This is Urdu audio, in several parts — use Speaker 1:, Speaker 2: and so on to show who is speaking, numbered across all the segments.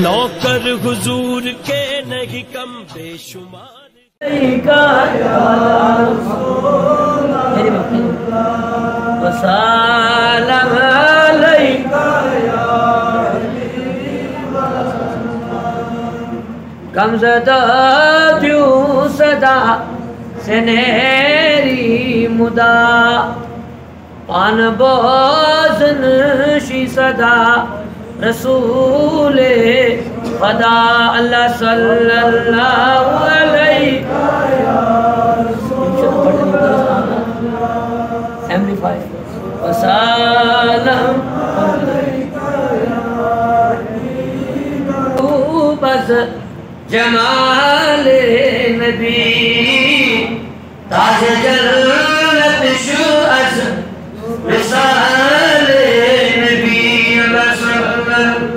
Speaker 1: نوکر حضور کے نہیں کم بے شمار
Speaker 2: وسلام علیکہ کم زدہ دیوں صدا سنہری مدا پان بازن شی صدا رسول خدا اللہ صلی اللہ علیہ وسلم بس جمال نبی تاج جنت شو از وصال نبی وسلم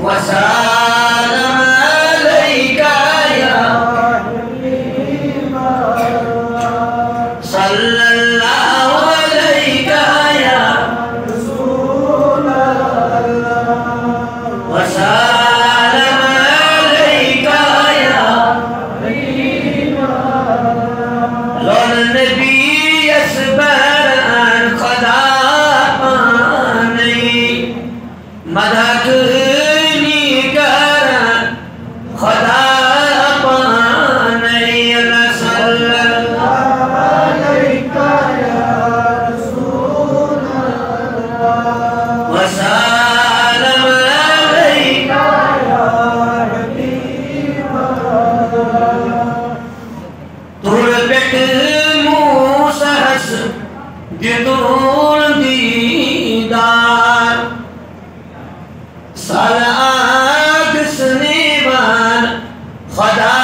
Speaker 2: وسلام علیکہ یا صلی اللہ علیکہ یا رسول اللہ وسلام علیکہ یا حبیب اللہ لون نبی اسبران خدا پانی مدد خدا پانی اللہ صلی اللہ علیکہ یا رسول اللہ وسلام علیکہ یا حبیب اللہ تور بیٹ موسیٰ حس گتون دیدار سالات سنیبان خدا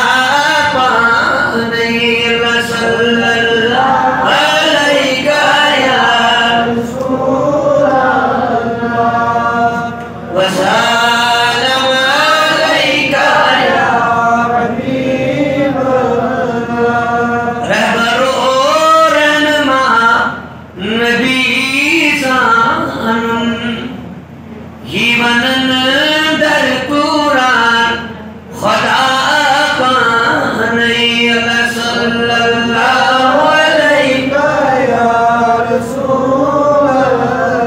Speaker 2: پانی اللہ صلی اللہ علیکہ یا رسول اللہ وسلام علیکہ یا حبیب اللہ رہبر و رہنما نبی زانن ہیونن در قرآن خدا پانی اللہ صلی اللہ علیکہ یا رسول اللہ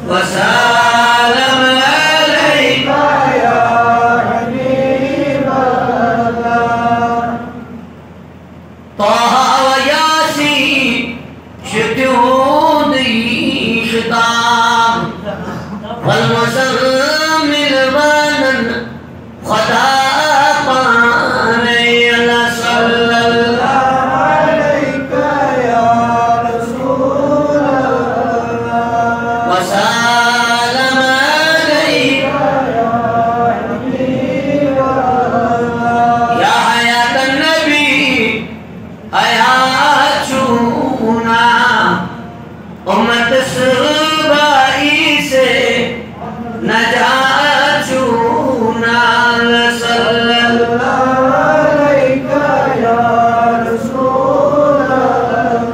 Speaker 2: وسلام علیکہ یا حبیب اللہ طہ و یاسین شتیوں دیشتام والمزمل وانن خدا پانی اللہ صلی اللہ علیکہ یا رسول اللہ وسلام علیکہ یا حبیب اللہ یا حیات النبی حیات چونا امت سبائی سے نجات چونا صلی اللہ علیکہ یا رسول اللہ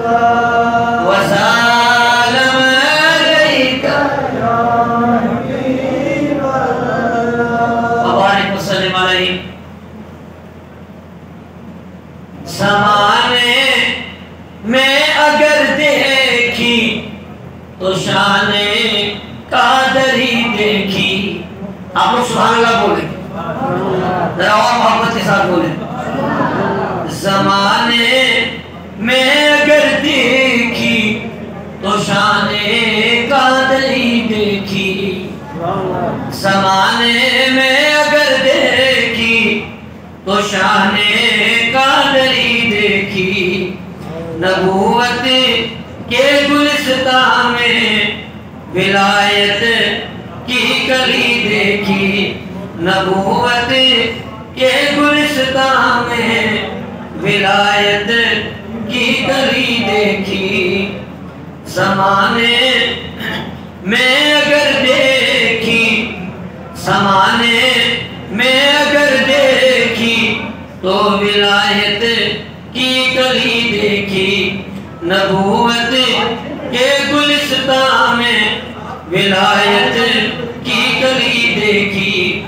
Speaker 2: وسلام علیکہ یا حبیب اللہ وبارک وسلم علیہ زمانے میں اگر دیکھی تو شان قادری دیکھی آپ لوگ سبحان اللہ بولیں ذرا اور محبت کے ساتھ بولیں زمانے میں اگر دیکھی تو شان قادری دیکھی زمانے میں اگر دیکھی تو شان قادری دیکھی نبوت کے گلستان میں ولایت کی کلی دیکھی نبوت کے گلستان میں ولایت کی کلی دیکھی زمانے میں اگر دیکھی زمانے میں اگر دیکھی تو ولایت کی کلی دیکھی نبوت ولایت کی گلی دیکھی،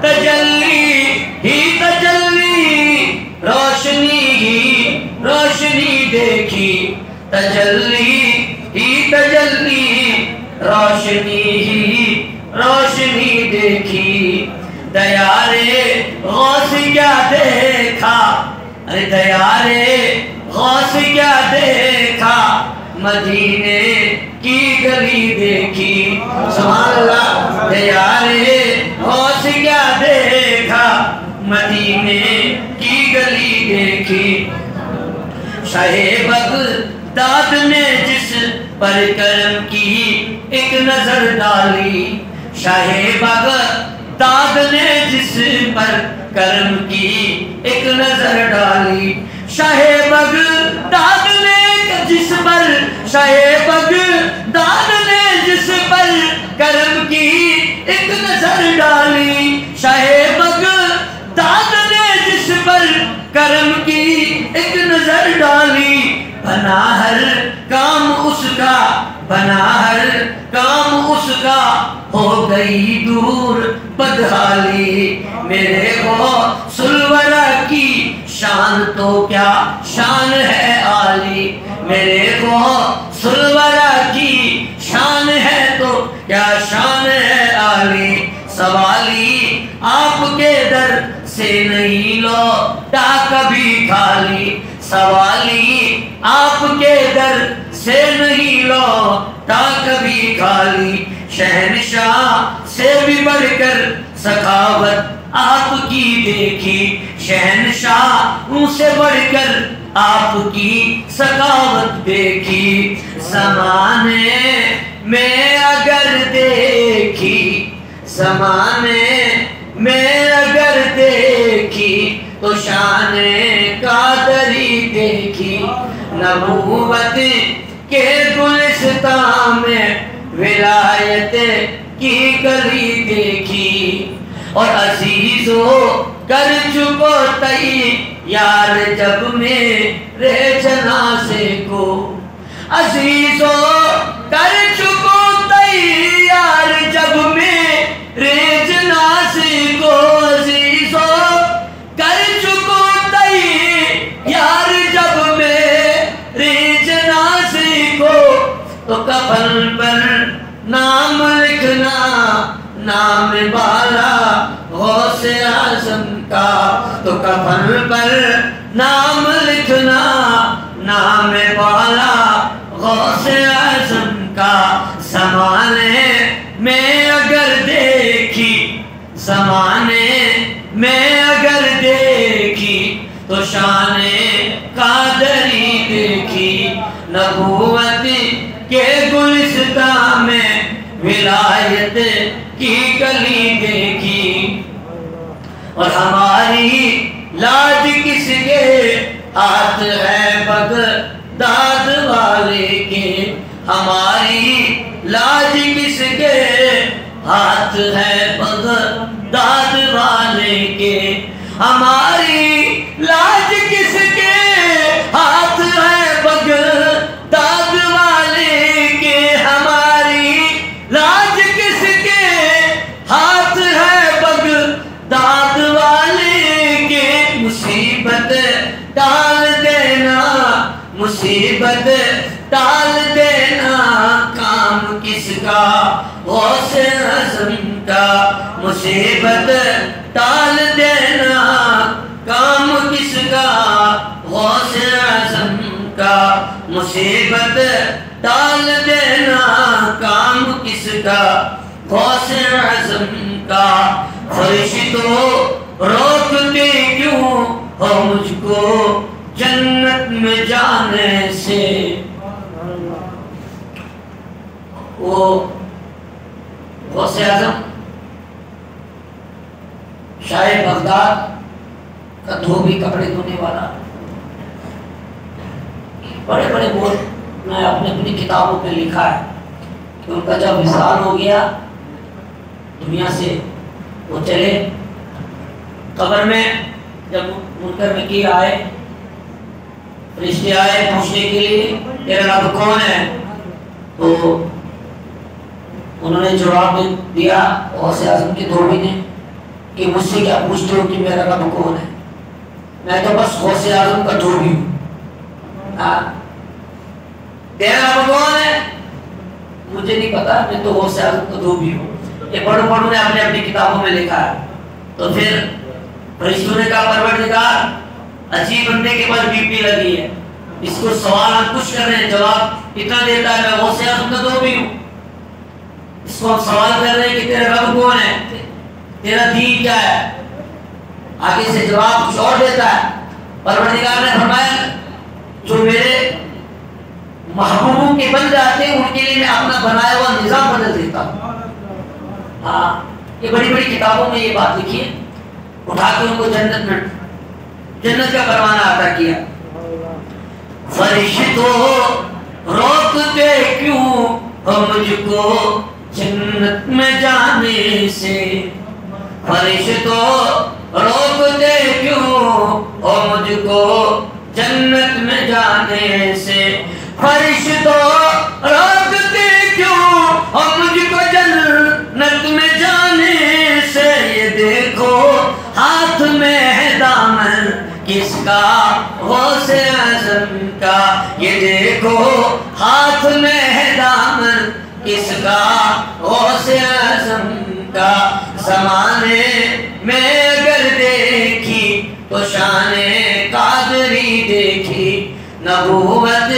Speaker 2: تجلی ہی تجلی، روشنی ہی روشنی دیکھی، تجلی ہی تجلی، روشنی ہی روشنی دیکھی، دیارے غوث کیا دیکھا، ارے دیارے غوث کیا دیکھا، مدینے کی گلی دیکھی، سبحان اللہ، دیارے غوث کیا دیکھا، مدینے کی گلی دیکھی، شاہ بغداد نے جس پر کرم کی ایک نظر ڈالی، شاہ بغداد نے جس پر کرم کی ایک نظر ڈالی، شاہ بغداد نے جس پر، شاہ بغداد نے جس پر کرم کی ایک نظر ڈالی، شاہ بغداد نے جس پر کرم کی ایک نظر ڈالی، بنا ہر کام اس کا، بنا ہر کام اس کا، ہو گئی دور بدحالی، میرے غوث الورا کی شان تو کیا شان ہے عالی، میرے غوث الورا کی شان ہے تو کیا شان ہے عالی، سوالی آپ کے در سے نہیں لوٹا کبھی خالی، سوالی آپ کے در سے نہیں لوٹا کبھی خالی، شہنشاہ سے بھی بڑھ کر سخاوت آپ کی دیکھی، شہنشاہ سے بڑھ کر آپ کی سخاوت دیکھی، زمانے میں اگر دیکھی، زمانے میں اگر دیکھی تو شان قادری دیکھی، نبوت کے گلستان میں ولایت کی گلی دیکھی، اور عزیزو کر چکو تیار جب میرے جنازے کو، عزیزو کر چکو تیار جب میرے جنازے کو، عزیزو کر چکو تیار جب میرے جنازے کو، تو کفن پر نام لکھنا، نام بالا غوث اعظم کا، تو کفن پر نام لکھنا، نام بالا غوث اعظم کا، زمانے میں اگر دیکھی، زمانے میں اگر دیکھی تو شان قادری دیکھی، نبوت کے گلستان میں ولایت کی گلی دیکھی، اور ہماری لاج کس کے ہاتھ ہے بغداد والے کے، ہماری لاج کس کے ہاتھ ہے بغداد والے کے، ہماری لاج کس کے ہاتھ ہے بغداد والے کے، ہماری لاج کس کے ہاتھ ہے بغداد والے کے، مصیبت ٹال دینا، مصیبت ٹال دینا، کام کس کا غوث اعظم کا، مصیبت ٹال دینا، کام کس کا غوث اعظم کا، مصیبت ٹال دینا، کام کس کا غوث اعظم کا، فرشتوں روکتے کیوں ہو مجھ کو جنت میں جانے سے، وہ غوث اعظم شاہ بغداد کا دھوبی کپڑے دھونے والا، بڑے بڑے بول میں اپنی کتابوں میں لکھا ہے کہ ان کا جب وصال ہو گیا دنیا سے، وہ چلے قبر میں، جب منکر نکیر آئے، فرشتے آئے پوچھنے کے لیے تیرا رب کون ہے، تو انہوں نے جواب دیا غوث اعظم کے دھوبی نے کہ مجھ سے کیا پوچھتے ہو کہ میرا رب کون ہے؟ میں تو بس غوث اعظم کا دھوبی ہوں. تیرا رب کون ہے؟ مجھے نہیں پتا، میں تو غوث اعظم کا دھوبی ہوں. یہ بڑوں نے اپنے اپنی کتابوں میں لکھا ہے. تو پھر فرشتوں نے کہا پروردگار عجیب بندے کے پاس بی پی لگی ہے، اس کو سوال ہم کچھ کر رہے ہیں، جواب اتنا دیتا ہے میں غوث اعظم کا دھوبی ہوں. اس کو ہم سوال کر رہے ہیں کہ تیرا رب کون ہے، تیرا دین کیا ہے، آگے سے جواب کچھ اور دیتا ہے. پروردگار نے فرمایا جو میرے محبوبوں کے بن جاتے ہیں ان کے لیے میں اپنا بنایا ہوا نظام بدل دیتا ہوں. ہاں یہ بڑی بڑی کتابوں میں یہ بات لکھی ہے. اٹھا کے ان کو جنت کا پروانہ عطا کیا. فرشتوں روکتے کیوں مجھ کو جنت میں جانے سے، فرشتوں روکتے کیوں مجھ کو جنت میں جانے سے، فرشتوں روکتے کیوں مجھ کو جنت میں جانے سے. یہ دیکھو ہاتھ میں ہے دامن کس کا، غوث اعظم کا. یہ دیکھو ہاتھ میں ہے دامن کس کا، غوث اعظم کا. زمانے میں اگر دیکھی تو شان قادری دیکھی، نبوت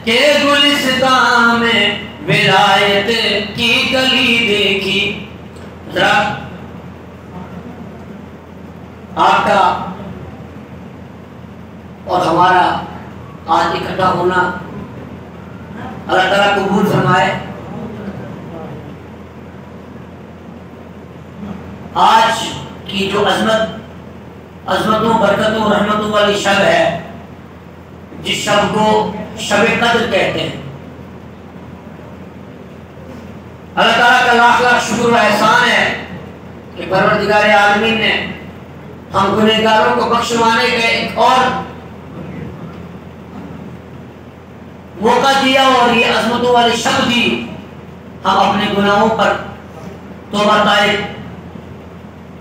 Speaker 2: کے گلستان میں ولایت کی گلی دیکھی. ذرا آپ کا اور ہمارا آج اکٹھا ہونا اللہ تعالیٰ قبول فرمائے. آج کی جو عظمتوں برکتوں رحمتوں والی شب ہے، جس شب کو شب قدر کہتے ہیں، اللہ تعالیٰ کا لاکھ لاکھ شکر و احسان ہے کہ پروردگار عالمین نے ہم گنہگاروں کو بخشوانے کا ایک اور موقع دیا اور یہ عظمتوں والی شب دی. ہم اپنے گناہوں پر توبہ طائب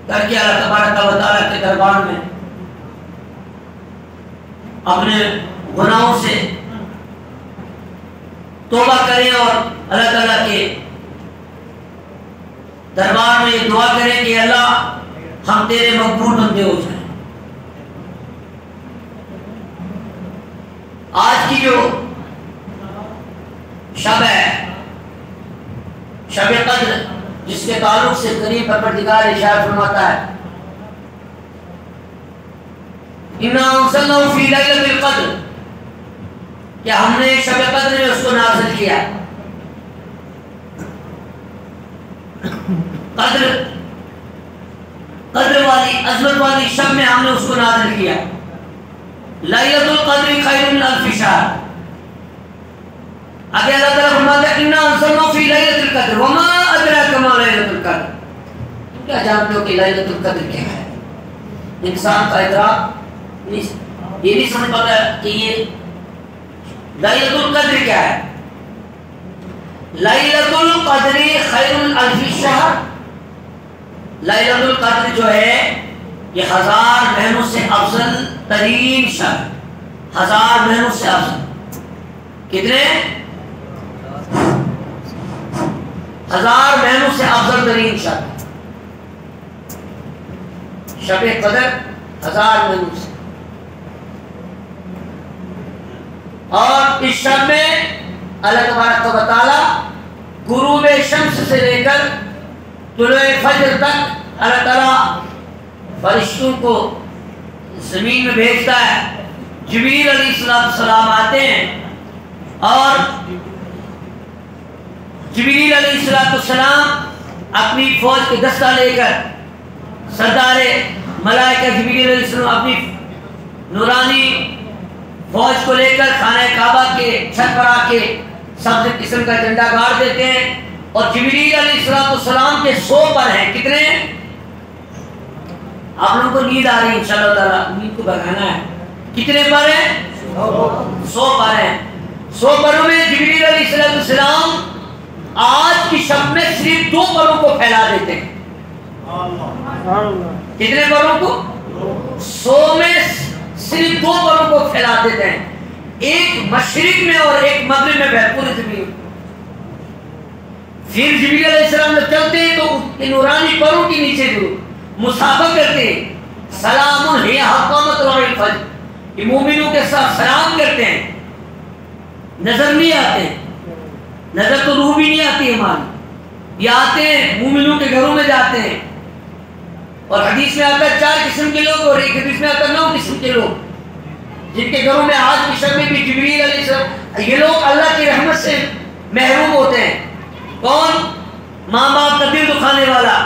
Speaker 2: کر کے اللہ تبارک و تعالیٰ کے دربار میں اپنے گناہوں سے توبہ کریں اور اللہ تعالیٰ کے دربار میں یہ دعا کریں کہ اللہ ہم تیرے مقبول بندے ہو جائیں. آج کی جو شب ہے شب قدر، جس کے تعلق سے قریب پروردگار ارشاد فرماتا ہے اِنَّا أَنزَلْنَاهُ فِي لَيْلَةِ الْقَدْرِ، کہ ہم نے شب قدر میں اس کو نازل کیا. قدر والی عظمت والی شب میں ہم نے اس کو نازل کیا. لیلۃ القدر خیر من الف شہر. آگے اللہ تعالیٰ فرماتا ہے اِنَّا أَنزَلْنَاهُ فِي لَيْلَةِ الْقَدْرِ وَمَا أَدْرَاكَ مَا لَيْلَةُ الْقَدْرِ. تم کیا جانتے ہو کہ لیلۃ القدر کیا ہے؟ انسان کا ادراک یہ نہیں سمجھ پاتا کہ یہ لیلۃ القدر کیا ہے. لیلۃ القدر خیر من الف شہر. لیلۃ القدر جو ہے یہ 1000 مہینوں سے افضل ترین شب. 1000 مہینوں سے افضل. کتنے؟ 1000 مہینوں سے افضل ترین شب. شب قدر 1000 مہینوں سے. اور اس شب میں اللہ تبارک و تعالی غروب شمس سے لے کر طلوع فجر تک اللہ تعالی فرشتوں کو زمین میں بھیجتا ہے. جبریل علیہ السلام آتے ہیں اور جبریل علیہ السلام اپنی فوج کے دستہ لے کر سردار ملائکہ جبریل علیہ السلام اپنی نورانی فوج کو لے کر خانہ کعبہ کے چھت پر آ کے سبز قسم کا جھنڈا گاڑ دیتے ہیں. اور جبریل علیہ السلام کے 100 پر ہیں. کتنے؟ آپ لوگوں کو نیند آ رہی ہے انشاءاللہ تعالیٰ، نیند کو بھگانا ہے. کتنے پر ہیں؟ 100 پر ہیں. 100 پروں میں جبریل علیہ السلام آج کی کی شب میں صرف 2 پروں کو پھیلا دیتے ہیں. کتنے پروں کو؟ 100 میں صرف 2 پروں کو پھیلا دیتے ہیں. ایک مشرق میں اور ایک مغرب میں پوری زمین. پھر جبریل علیہ السلام جب چلتے ہیں تو ان نورانی پروں کے نیچے جو مسافہ کرتے ہیں، سلام ہی حقامت الفجر، یہ مومنوں کے ساتھ سلام کرتے ہیں. نظر نہیں آتے، نظر تو روح بھی نہیں آتی ہماری. یہ آتے ہیں مومنوں کے گھروں میں جاتے ہیں. اور حدیث میں آتا ہے 4 قسم کے لوگ، اور ایک حدیث میں آتا ہے 9 قسم کے لوگ، جن کے گھروں میں آج کی شب میں بھی جبریل علیہ السلام. یہ لوگ اللہ کی رحمت سے محروم ہوتے ہیں. کون؟ ماں باپ کا دل دکھانے والا،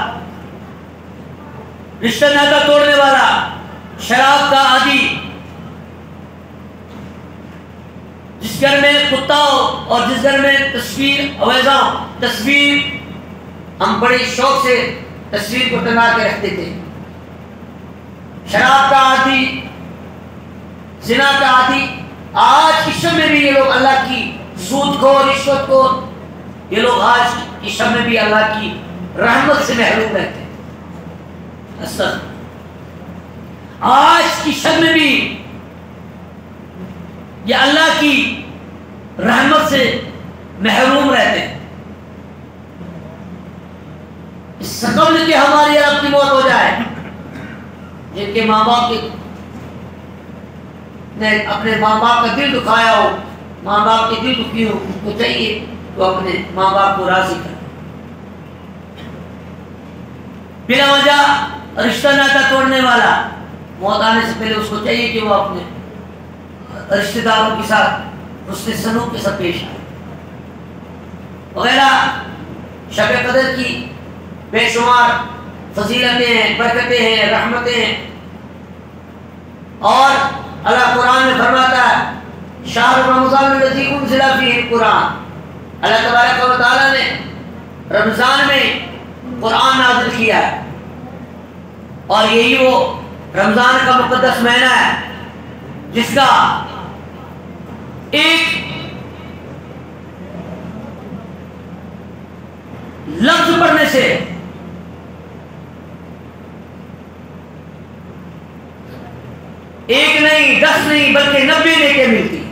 Speaker 2: رشتہ ناطہ توڑنے والا، شراب کا عادی، جس گھر میں کتا ہو اور جس گھر میں تصویر ہم بڑے شوق سے تصویر کو ٹنگا کے رکھتے تھے. شراب کا عادی، زنا کا عادی. آج کی شب میں بھی یہ لوگ اللہ کی سود کو، رشوت کو، یہ لوگ آج کی شب میں بھی اللہ کی رحمت سے محروم رہتے ہیں. آج کی شب میں بھی یہ اللہ کی رحمت سے محروم رہتے ہیں. اس سے قبل کہ ہماری رب کی موت ہو جائے، جن کے ماں باپ نے اپنے ماں باپ کا دل دکھایا ہو، ماں باپ کے دل دکھی ہو، ان کو چاہیے تو اپنے ماں باپ کو راضی کرے. بلا وجہ رشتہ ناطہ توڑنے والا موت آنے سے پہلے اس کو چاہیے کہ وہ اپنے رشتہ داروں کے ساتھ حسن سلوک کے ساتھ پیش آئے وغیرہ. شب قدر کی بے شمار فضیلتیں ہیں، برکتیں ہیں، رحمتیں ہیں. اور اللہ قرآن میں فرماتا ہے شہر رمضان الذی انزل فیہ القرآن. اللہ تبارک و تعالیٰ نے رمضان میں قرآن نازل کیا ہے، اور یہی وہ رمضان کا مقدس مہینہ ہے جس کا ایک لفظ پڑھنے سے ایک نہیں، 10 نہیں، بلکہ 90 نیکیاں ملتی.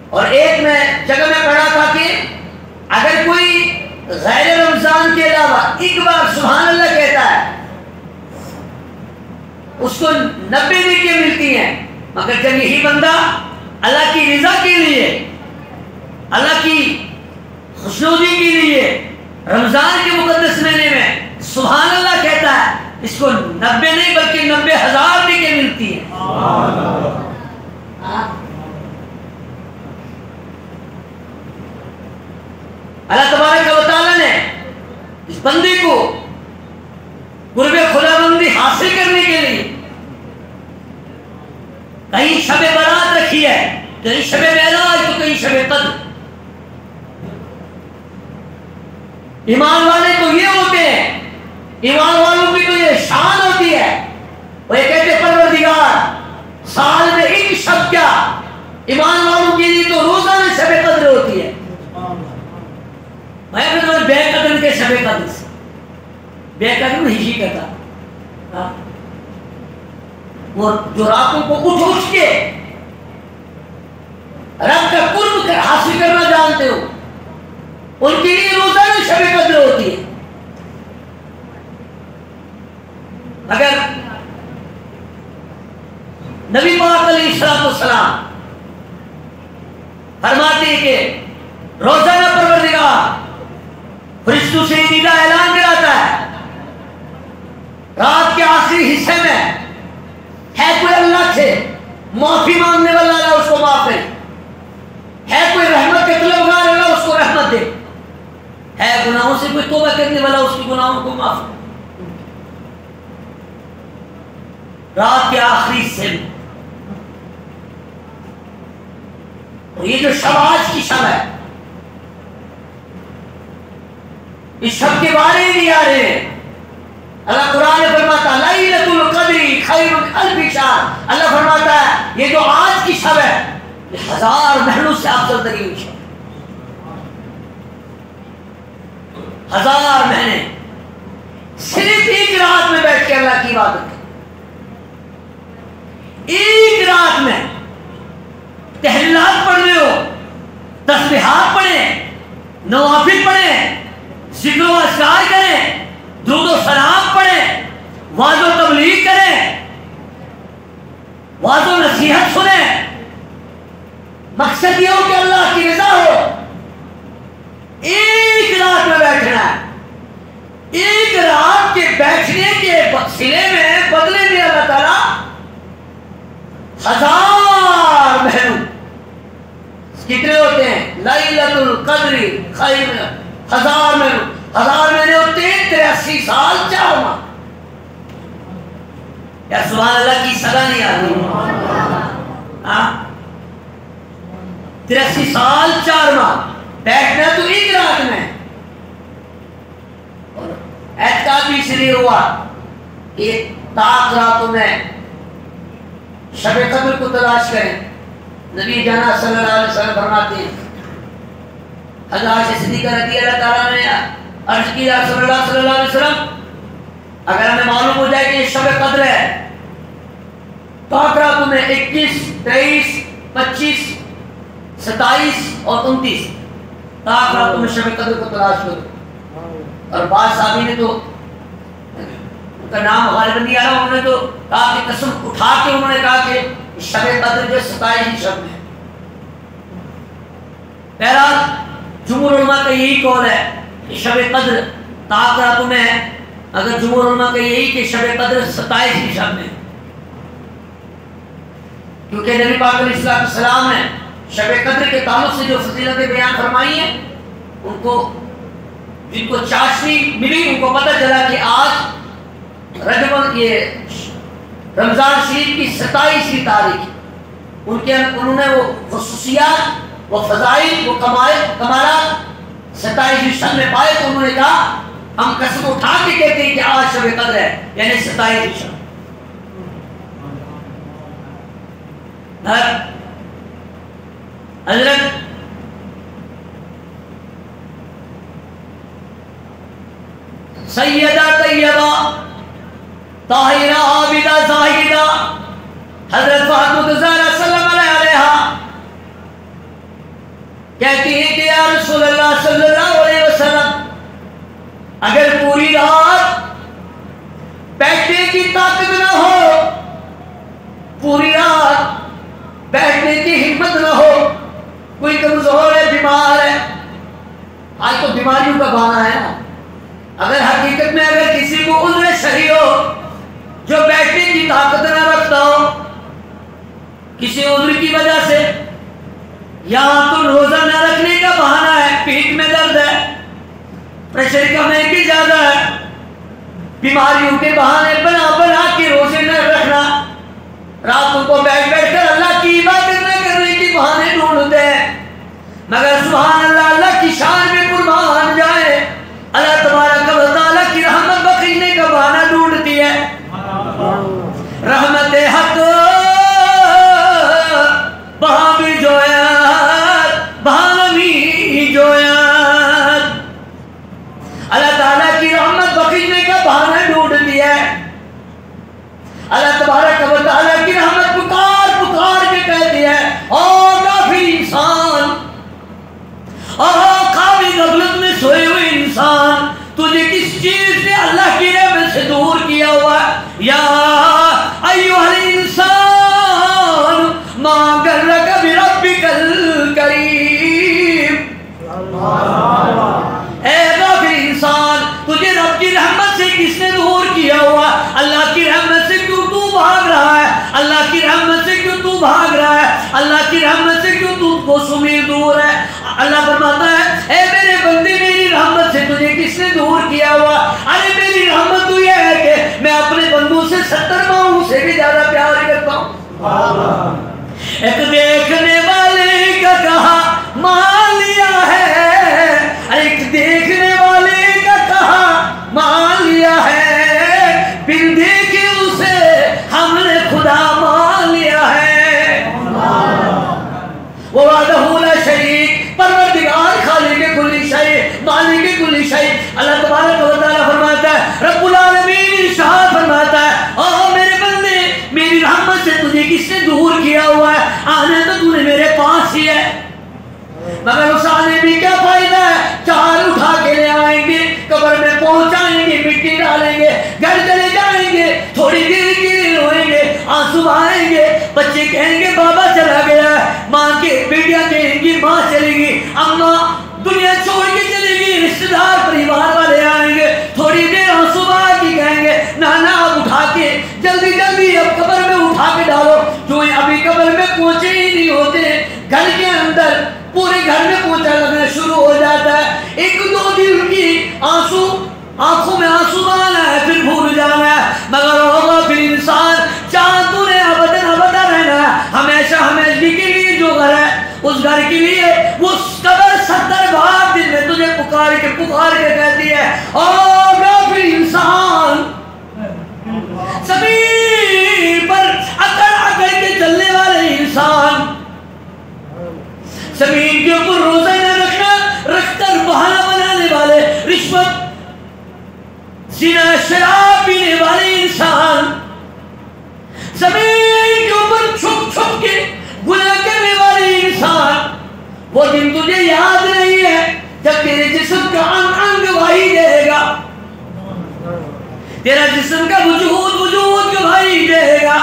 Speaker 2: اور ایک میں جگہ میں پڑھا تھا کہ اگر کوئی غیر رمضان کے علاوہ ایک بار سبحان اللہ کہتا ہے اس کو 90 نیکیاں ملتی ہیں. مگر جب یہی بندہ اللہ کی رضا کے لیے، اللہ کی خوشنودی کے لیے رمضان کے مقدس مہینے میں سبحان اللہ کہتا ہے، اس کو 90 نہیں بلکہ 90,000 نیکیاں ملتی ہیں. اللہ تبارک و تعالیٰ نے اس بندے کو قرب خداوندی حاصل کرنے کے لیے کہیں شب برات رکھی ہے، کہیں شب معراج تو کہیں شب قدر. ایمان والے تو یہ ہوتے ہیں، ایمان والوں کی تو یہ شان ہوتی ہے، وہ یہ کہتے پروردگار سال میں ایک شب کیا، ایمان والوں کے لیے تو روزانہ شب قدر ہوتی ہے. میں کہتا ہوں بے قدر کے شب قدر سے، بے قدر نہیں کہتا، وہ جو راتوں کو اٹھ کے رب کا قرب حاصل کرنا جانتے ہو، ان کے لیے روزانہ شب قدر ہوتی ہے. اگر نبی پاک علیہ السلام فرماتے ہیں کہ روزانہ پروردگار فرشتوں سے ندا اعلان کراتا ہے رات کے آخری حصے میں ہے کوئی اللہ سے معافی مانگنے والا، اللہ اس کو معاف کرے، ہے کوئی رحمت کے طلبگار، اللہ اس کو رحمت دے، ہے گناہوں سے کوئی توبہ کرنے والا، اس کی گناہوں کو معاف کرے. رات کے آخری حصے میں. اور یہ جو شب آج کی شب ہے، اس شب کے بارے میں بھی آ رہے ہیں. اللہ قرآن فرماتا ہے لیلۃ القدر خیر من الف شہر. اللہ فرماتا ہے یہ جو آج کی شب ہے یہ 1000 مہینوں سے افضل ترین شب. 1000 مہینے صرف ایک رات میں بیٹھ کے اللہ کی عبادت کریں. ایک رات میں تحلیلات پڑھ رہے ہو، تسبیحات پڑھیں، نوافل پڑھیں، ذکر و اذکار کریں، درود و سلام پڑھیں، واعظ و تبلیغ کریں، واعظ و نصیحت سنیں. مقصد یہ ہو کہ اللہ کی رضا ہو. ایک رات میں بیٹھنا ہے. ایک رات کے بیٹھنے کے صلے میں بدلے میں اللہ تعالیٰ 1000 مہینوں کتنے ہوتے ہیں؟ لیلۃ القدر خیر من 1000 مہینوں. 1000 مہینے ہوتے ہیں 83 سال 4 ماہ. یا سبحان اللہ کی صدا نہیں آتی؟ 83 سال 4 ماہ بیٹھنا تو ایک رات میں. اعتکاف بھی اس لیے ہوا کہ طاق راتوں میں شب قدر کو تلاش کریں. نبی جانا صلی اللہ علیہ وسلم فرماتے ہیں، حضرت صدیقہ رضی اللہ تعالیٰ نے عرض کیا رسول اللہ صلی اللہ علیہ وسلم اگر ہمیں معلوم ہو جائے کہ یہ شب قدر ہے، طاق راتوں میں 21 23 25 27 اور 29 طاق راتوں میں شب قدر کو تلاش کرو. اور بعض صحابی نے تو ان کا نام غالباً نہیں آ رہا، انہوں نے تو کہا کہ قسم اٹھا کے انہوں نے کہا کہ شب قدر جو 27 شب میں. بہرحال جمہور علماء کا یہی قول ہے کہ شب قدر طاق راتوں میں ہے. اگر جمہور علماء کا یہی کہ شب قدر 27 شب میں، کیونکہ نبی پاک علیہ السلام نے شب قدر کے تعلق سے جو فضیلتیں بیان فرمائی ہیں، ان کو جن کو چاشنی ملی ان کو پتہ چلا کہ آج رجب یہ رمضان شریف کی 27ویں تاریخ. انہوں نے وہ خصوصیات، وہ فضائل، وہ کمالات 27ویں شب میں پائے، تو انہوں نے کہا ہم قسم اٹھا کے کہتے ہیں کہ آج شب قدر ہے، یعنی 27ویں شب. حضرت سیدہ طیبہ طاہرہ عابدہ زاہدہ حضرت فاطمہ الزہرا سلام علیہا کہتی ہیں کہ یا رسول اللہ صلی اللہ علیہ وسلم اگر پوری رات بیٹھنے کی طاقت نہ ہو، پوری رات بیٹھنے کی ہمت نہ ہو، کوئی کمزور ہے، بیمار ہے، آج تو بیماریوں کا بہانہ ہے نا. اگر حقیقت میں اگر کسی کو عذر شرعی ہو جو بیٹھنے کی طاقت نہ رکھتا ہو کسی عذر کی وجہ سے، یا تو روزہ نہ رکھنے کا بہانہ ہے، پیٹ میں درد ہے، پریشر کم ہے کہ زیادہ ہے، بیماریوں کے بہانے بنا بنا کے روزے نہ رکھنا، راتوں کو بیٹھ بیٹھ کر اللہ کی عبادت نہ کرنے کی بہانے ڈھونڈتے ہیں. مگر سبحان اللہ، اللہ کی شان میں قربان جائے، اللہ تبارک و تعالیٰ کی رحمت بخشنے کا بہانہ ڈھونڈتی ہے. رحمت حق بہا بھی جویات بہانوی جویات، اللہ تعالیٰ کی رحمت بخشنے کا بہانہ ڈھونڈتی ہے. اللہ تبارک و تعالیٰ کی رحمت پکار پکار کے کہتی ہے، او کافر انسان، او قابل غفلت میں سوئے ہوئے انسان، تجھے کس چیز نے اللہ کی رحمت سے دور کیا ہوا ہے؟ یا ایوہ الانسان ما غرک بربک الکریم. اے غافل انسان، تجھے رب کی رحمت سے کس نے دور کیا ہوا؟ اللہ کی رحمت سے کیوں تو بھاگ رہا ہے؟ اللہ کی رحمت سے کیوں تو بھاگ رہا ہے؟ اللہ کی رحمت سے کیوں تو کوسوں میل دور ہے؟ اللہ فرماتا ہے، اے میرے بندے، میری رحمت سے تجھے کس نے دور کیا ہوا؟ ارے میری رحمت تو یہ ہے کہ میں اپنے بندوں سے 70 ماہوں سے بھی زیادہ پیار کرتا ہوں. ایک دیکھنے والے کا کہا مان لیا ہے، ایک دیکھنے والے کا کہا مان لیا ہے، بن دیکھے اسے ہم نے خدا مان لیا ہے. وہ وحدہ لا شریک پروردگار خالق کل شیء مالک کل شیء. اللہ تبارک و تعالیٰ فرماتا ہے, رب العالمین ارشاد فرماتا ہے, او میرے بندے میری رحمت سے تجھے کس نے دور کیا ہوا ہے؟ آنا تو تو نے میرے پاس ہی ہے. مگر اس آنے میں کیا فائدہ ہے؟ چار اٹھا کے لے آئیں گے, قبر میں پہنچائیں گے, مٹی ڈالیں گے, گھر چلے جائیں گے, تھوڑی دیر کے لیے روئیں گے, آنسو آئیں گے, بچے کہیں گے بابا چلا گیا, ماں کے بیٹیاں کہیں گی ماں چلے گی, اماں دنیا چھوڑ کے چلے گی, رشتہ دار پریوار والے آئیں گے, تھوڑی دیر آنسو آ کے کہیں گے نانا اب اٹھا کے جلدی جلدی اب قبر میں اٹھا کے ڈالو. جو ابھی قبر میں پہنچے ہی نہیں ہوتے, گھر کے اندر پورے گھر میں پہنچا لگنا شروع ہو جاتا ہے. ایک دو دن کی آنسو آنکھوں میں آنسو آنا ہے, پھر بھول جانا ہے, مگر ہوگا پھر انسان چاہ تو نے ابدا رہنا ہے, ہمیشہ ہمیشہ کے لیے جو گھر ہے اس گھر کے لیے وہ قبر 70 بار دن میں تجھے پکار کے کہتی ہے, اور پھر انسان زمین پر اکڑ کے چلنے والے انسان, زمین کے اوپر روزہ نہ رکھ کر بہانہ بنانے والے, رشوت زنا شراب پینے والے انسان, زمین کے اوپر چھپ چھپ کے گناہ کرنے والے انسان, وہ دن تجھے یاد نہیں ہے جب تیرے جسم کا انگ گواہی دے گا, تیرا جسم کا وجود گواہی دے گا.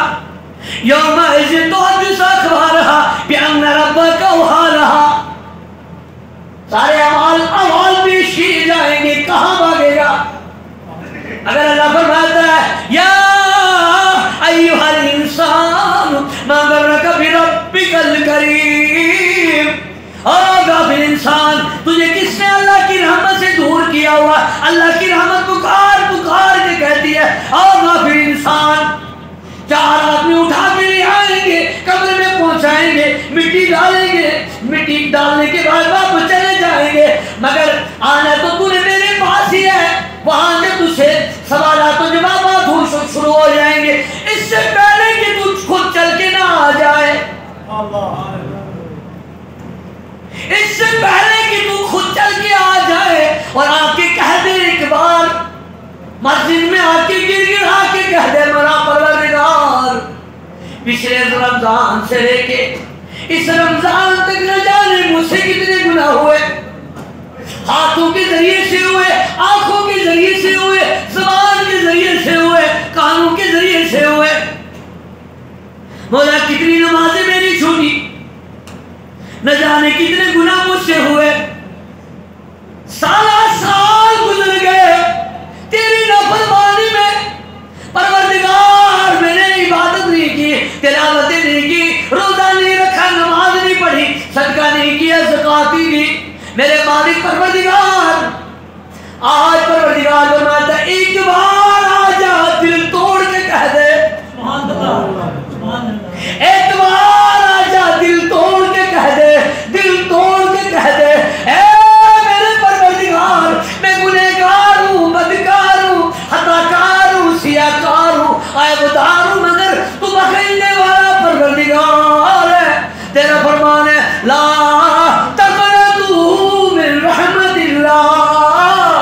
Speaker 2: یومئذ تحدث اخبارہا بان ربک اوحیٰ, سارے اعمال پیش کیے جائیں گے, کہاں بھاگے گا؟ اگر اللہ فرماتا ہے یا ایھا الانسان ما غرک بربک الکریم, اور غافل انسان تجھے کس نے اللہ کی رحمت سے دور کیا ہوا؟ اللہ کی رحمت پکار کے کہتی ہے, اور غافل انسان. چار آدمی اٹھا کے لے آئیں گے, قبر میں پہنچائیں گے, مٹی ڈالیں گے, مٹی ڈالنے کے بعد واپس چلے جائیں گے, مگر آنا تو تو نے میرے پاس ہی ہے. وہاں سے تجھے سوالات و جوابات شروع ہو جائیں گے, اس سے پہلے کہ تو خود چل کے نہ آ جائے, اس سے پہلے کہ تو خود چل کے آ جائے اور آ کے کہہ دے ایک بار مسجد میں آ کے گڑ کے کہہ دے میرا پروردگار پچھلے رمضان سے لے کے اس رمضان تک نہ جانے مجھ سے کتنے گناہ ہوئے, ہاتھوں کے ذریعے سے ہوئے, آنکھوں کے ذریعے سے ہوئے, زبان کے ذریعے سے ہوئے, کانوں کے ذریعے سے ہوئے. مولا کتنی نمازیں میری چھوٹی, نہ جانے کتنے گناہ مجھ سے ہوئے, سال گزر گئے تیری نافرمانی میں. پروردگار میں نے عبادت نہیں کی, تلاوتیں نہیں کی, روزہ نہیں رکھا, نماز نہیں پڑھی, صدقہ نہیں کیا, زکات نہیں دی. میرے مالک پروردگار, آج پروردگار فرماتا ہے ایک بار آ جا, دل توڑ کے کہہ دے سبحان اللہ, ایک بار آ جا, دل توڑ کے کہہ دے, دل توڑ کے کہہ دے, اے میرے پروردگار میں گنہگار ہوں, بدکار ہوں, خطاکار ہوں, سیاکار ہوں, عیبدار ہوں, مگر تو بخشنے والا پروردگار ہے. تیرا فرمان ہے لا تقنطوا من رحمت اللہ,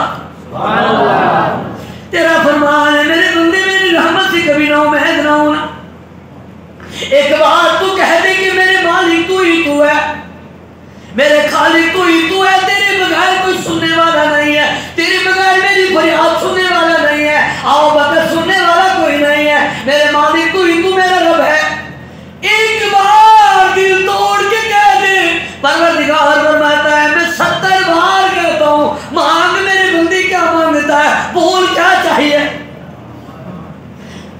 Speaker 2: تیرا فرمان ہے میرے بندے میری رحمت سے کبھی نہ امید نہ ہونا. ایک بات تو کہہ دے کہ میرے مالک تو ہی تو ہے, میرے خالق تو ہی تو ہے, تیرے بغیر کوئی سننے والا نہیں ہے, تیرے بغیر میری فریاد سننے والا نہیں ہے, آؤ بکر سننے والا کوئی نہیں ہے, میرے مالک تو ہی تو میرا رب ہے. ایک بار دل توڑ کے کہہ دے. پروردگار فرماتا ہے میں 70 بار کہتا ہوں, مانگ میرے بندی کیا مانگتا ہے, بول کیا چاہیے.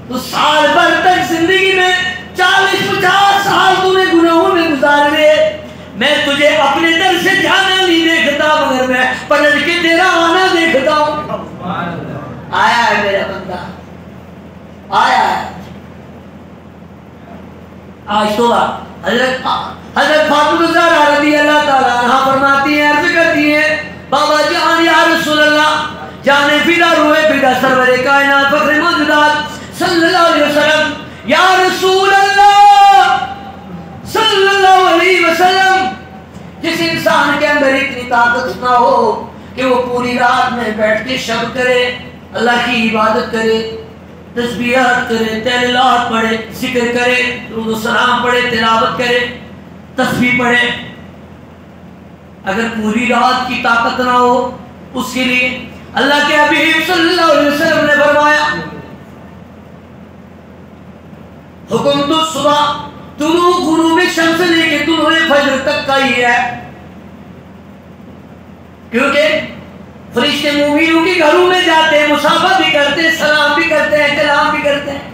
Speaker 2: تو سال بھر تک زندگی میں 40-50 سال تو نے گناہوں میں گزار لیے, میں تجھے اپنے در سے جانا نہیں دیکھتا, مگر میں پلٹ کے تیرا آنا دیکھتا ہوں. آیا ہے میرا بندہ, آیا ہے. آج تو حضرت فاطمہ زہرا رضی اللہ تعالیٰ عنہ فرماتی ہیں, عرض کرتی ہیں بابا جان یا رسول اللہ, جانے فدا روئے فدا سرور کائنات فخر موجودات صلی اللہ علیہ وسلم, یا رسول اللہ صلی اللہ علیہ وسلم, جس انسان کے اندر اتنی طاقت نہ ہو کہ وہ پوری رات میں بیٹھ کے شب کرے، اللہ کی عبادت کرے، تسبیحات کرے، تحلیلات پڑھے، ذکر کرے، درود و سلام پڑھے، تلاوت کرے، تسبیح پڑھے. اگر پوری رات کی طاقت نہ ہو اس کے لیے اللہ کے حبیب صلی اللہ علیہ وسلم نے فرمایا حکم تو صبح طلوع غروب شمس سے لے کے طلوع فجر تک کا ہی ہے، کیونکہ فرشتے مومنوں کے گھروں میں جاتے ہیں، مصافحہ بھی کرتے ہیں، سلام بھی کرتے ہیں، کلام بھی کرتے ہیں.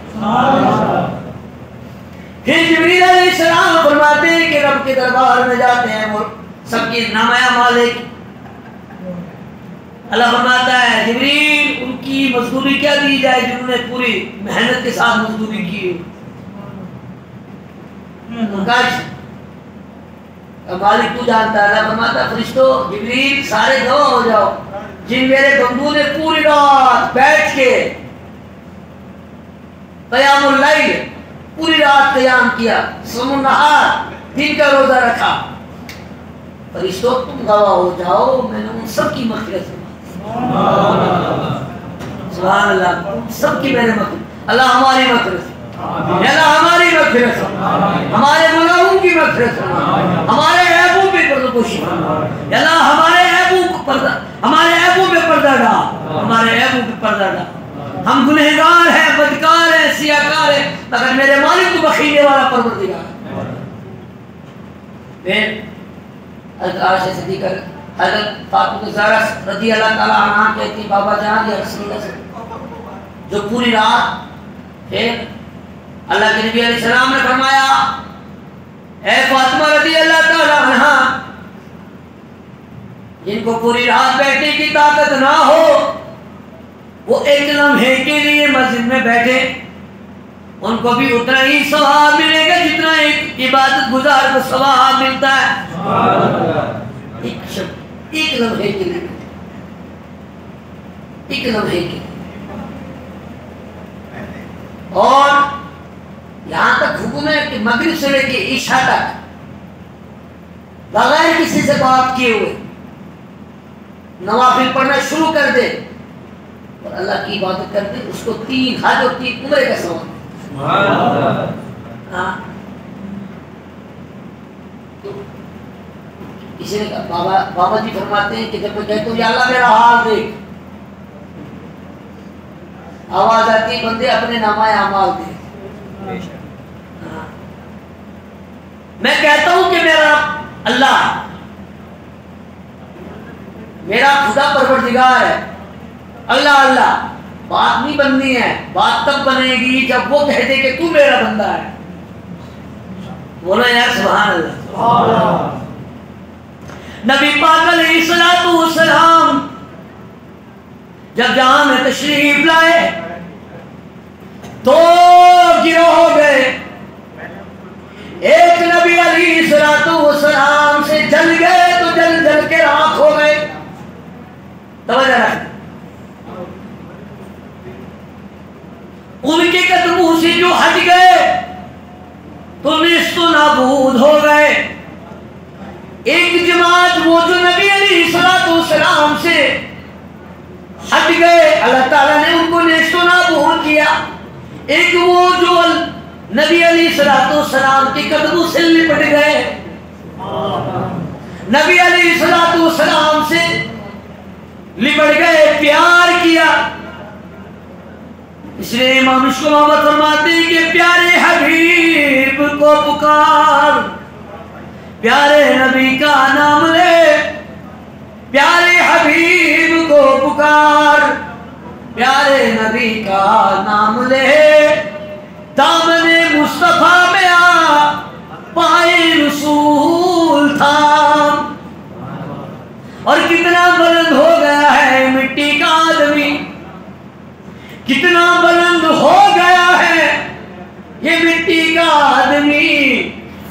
Speaker 2: پھر جبریل علیہ السلام فرماتے ہیں کہ رب کے دربار میں جاتے ہیں اور سب کی نامہ مالک. اللہ فرماتا ہے جبریل ان کی مزدوری کیا دی جائے جنہوں نے پوری محنت کے ساتھ مزدوری کی. مالک تو جانتا ہے. اللہ فرماتا ہے فرشتوں جبریل سارے گواہ ہو جاؤ جن میرے بندوں نے پوری رات بیٹھ کے قیام اللیل پوری رات قیام کیا، صوم النہار دن کا روزہ رکھا. فرشتوں تم گواہ ہو جاؤ میں نے ان سب کی مغفرت سبحان اللہ، سب کی میں نے مغفرت. اللہ ہماری مغفرت، اللہ ہماری مغفرت، ہمارے گناہوں کی مغفرت، ہمارے عیبوں پہ پردہ پوشی، اللہ ہمارے عیبوں پہ پردہ، ہمارے عیبوں پہ پردہ ڈال، ہمارے عیبوں پہ پردہ ڈال. ہم گنہگار ہیں، بدکار ہیں، سیاہکار ہیں، مگر میرے مالک کو بخشنے والا پروردگار ہے. پھر حضرت عائشہ صدیقہ حضرت فاطمہ الزہرا رضی اللہ تعالیٰ عنہ کہتی بابا جان یا رسول اللہ صلی اللہ علیہ وسلم جو پوری رات. پھر اللہ کے نبی علیہ السلام نے فرمایا اے فاطمہ رضی اللہ تعالیٰ عنہ جن کو پوری رات بیٹھنے کی طاقت نہ ہو وہ ایک لمحے کے لیے مسجد میں بیٹھے، ان کو بھی اتنا ہی ثواب ملے گا جتنا ایک عبادت گزار کو ثواب ملتا ہے. ایک لمحے کے لیے، ایک لمحے کے لیے. اور یہاں تک حکم ہے کہ مغرب سے لے کے عشاء تک بغیر کسی سے بات کیے ہوئے نوافل پڑھنا شروع کر دے اور اللہ کی عبادت کر دے، اس کو 3 حج اور 3 عمرے کا ثواب. کسی نے کہا بابا جی فرماتے ہیں کہ جب میں کہتا ہوں یا اللہ میرا حال دیکھ، آواز آتی ہے بندے اپنے نامہ اعمال دیکھ. میں کہتا ہوں کہ میرا اللہ میرا خدا پروردگار ہے، اللہ اللہ بات نہیں بننی ہے، بات تب بنے گی جب وہ کہہ دے کہ تو میرا بندہ ہے. بولو یار سبحان اللہ. نبی پاک علیہ الصلوۃ والسلام جب جہاں میں تشریف لائے تو گروہ ہو گئے. ایک نبی علیہ الصلوۃ والسلام سے جل گئے تو جل جل کے راکھ ہو گئے. توجہ رکھ، ان کے قدموں سے جو ہٹ گئے تو نیست و نابود ہو گئے. ایک جماعت وہ جو نبی علیہ الصلوۃ والسلام سے ہٹ گئے اللہ تعالیٰ نے ان کو نیست و نابود کیا. ایک وہ جو نبی علیہ الصلوۃ والسلام کے قدموں سے لپٹ گئے، نبی علیہ الصلوۃ والسلام سے لپٹ گئے، پیار کیا. اس لیے امام عشق محمد فرماتے ہیں کہ پیارے حبیب کو پکار، پیارے نبی کا نام لے، پیارے حبیب کو پکار، پیارے نبی کا نام لے، دامن مصطفیٰ میں آ پائے رسول تھام. اور کتنا بلند ہو گیا ہے مٹی کا آدمی، کتنا بلند ہو گیا ہے یہ مٹی کا آدمی،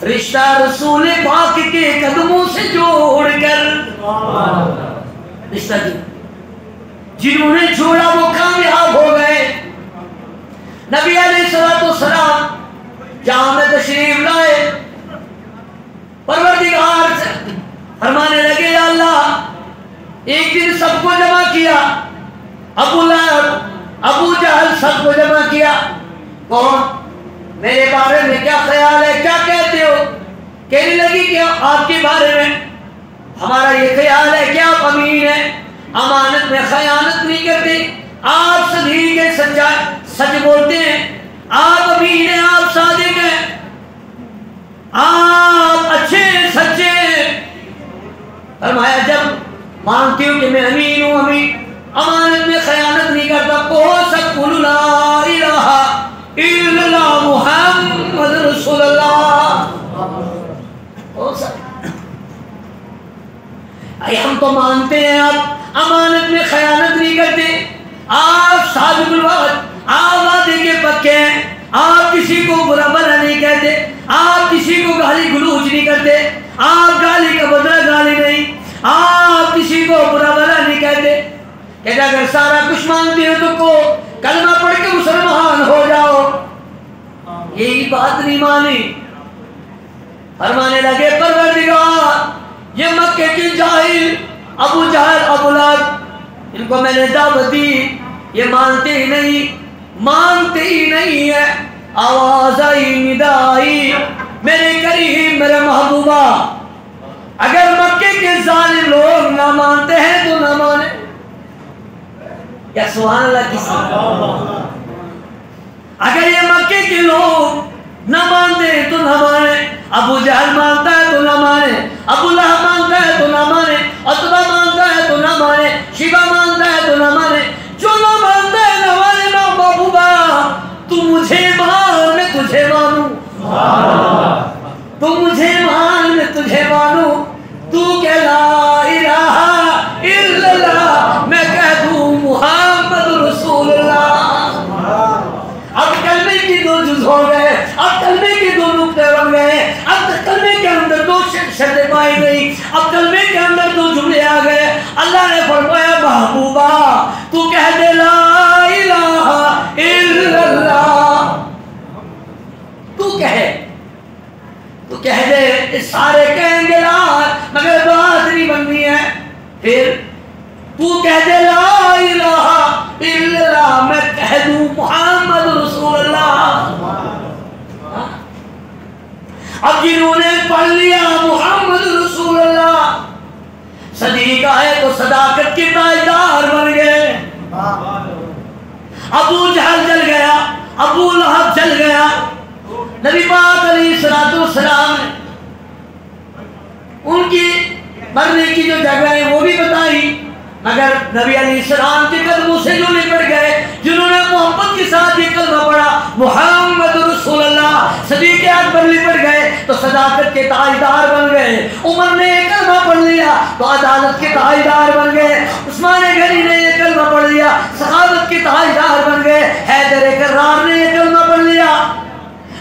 Speaker 2: رشتہ رسول پاک کے قدموں سے جوڑ کر رشتہ جنہوں نے چھوڑا وہ کامیاب ہو گئے. نبی علیہ الصلوۃ والسلام جہاں میں تشریف لائے پروردگار سے فرمانے لگے یا اللہ ایک دن سب کو جمع کیا، ابو لہب ابو جہل سب کو جمع کیا، کون میرے بارے میں کیا خیال ہے، کیا کہتے ہو؟ کہنے لگی کہ آپ کے بارے میں ہمارا یہ خیال ہے کہ آپ امین ہیں، امانت میں خیانت نہیں کرتے، آپ صدیق کے سچ بولتے ہیں، آپ امین ہیں، آپ صادق ہیں، آپ اچھے سچے ہیں۔ فرمایا جب مانتی ہوں کہ میں امین ہوں، امانت میں خیانت نہیں کرتا، کو سب قل لا الہ الا اللہ محمد رسول اللہ، ہو سکتا ہم تو مانتے ہیں آپ امانت میں خیانت نہیں کرتے، آپ صادق الوعد، آپ وعدے کے پکے ہیں، آپ کسی کو برا بھلا نہیں کہتے، آپ کسی کو گالی گلوچ نہیں کرتے، آپ گالی کا بدلہ گالی نہیں، آپ کسی کو برا بھلا نہیں کہتے، کہ اگر سارا کچھ مانتے ہو تو کو کلمہ پڑھ کے مسلمان ہو جاؤ، یہی بات نہیں مانی۔ فرمانے لگے پروردگار یہ مکے کی جاہل ابو جہل ابو لہب ان کو میں نے دعوت دی، یہ مانتے ہی نہیں ہے۔ آواز آئی ندائی میرے کریم میرے محبوبہ، اگر مکے کے ظالم لوگ نہ مانتے ہیں تو نہ مانے، یا سبحان اللہ کی اگر یہ مکے کے لوگ نہ مانتے ہیں تو نہ مانے، ابو جہل مانتا ہے تو نہ مانے، ابو لہب مانتا ہے تو نہ مانے، عتبہ مانتا ہے تو نہ مانے، شیبہ مانتا ہے تو نہ مانے، جو نہ مانتا ہے نہ مانے۔ محبوبہ تو مجھے مان میں تجھے مانوں، تو مجھے مان میں تجھے مانوں، تو کہ لا الہ الا اللہ میں کہہ دوں محمد رسول اللہ۔ اب کلمے کی دو جز ہو گئے، اب کلمے کے دو نقطے بن گئے، اب کلمے کے اندر دو شرطیں پائی گئی، اب کلمے کے اندر دو جملے آ گئے۔ اللہ نے فرمایا محبوبہ تو کہہ دے لا الہ الا اللہ، تو کہہ دے، سارے کہیں گے لا مگر بات نہیں بننی ہے، پھر تو کہہ دے لا الہ الا اللہ میں کہہ دوں محمد رسول اللہ۔ اب جنہوں نے پڑھ لیا محمد رسول اللہ، صدیق آئے تو صداقت کے تاجدار بن گئے۔ ابو جہل جل گیا، ابو لہب جل گیا، نبی پاک علیہ السلام نے ان کی مرنے کی جو جگہ ہے وہ بھی بتائی، مگر نبی علیہ السلام کے قدموں سے جو لپٹ گئے، جنہوں نے محبت کے ساتھ یہ کلمہ پڑھا محمد رسول اللہ، صدیق اکبر لپٹ گئے تو صداقت کے تاجدار بن گئے، عمر نے یہ کلمہ پڑھ لیا تو عدالت کے تاجدار بن گئے، عثمان غنی نے یہ کلمہ پڑھ لیا سخاوت کے تاجدار بن گئے، حیدر کرار نے یہ کلمہ پڑھ لیا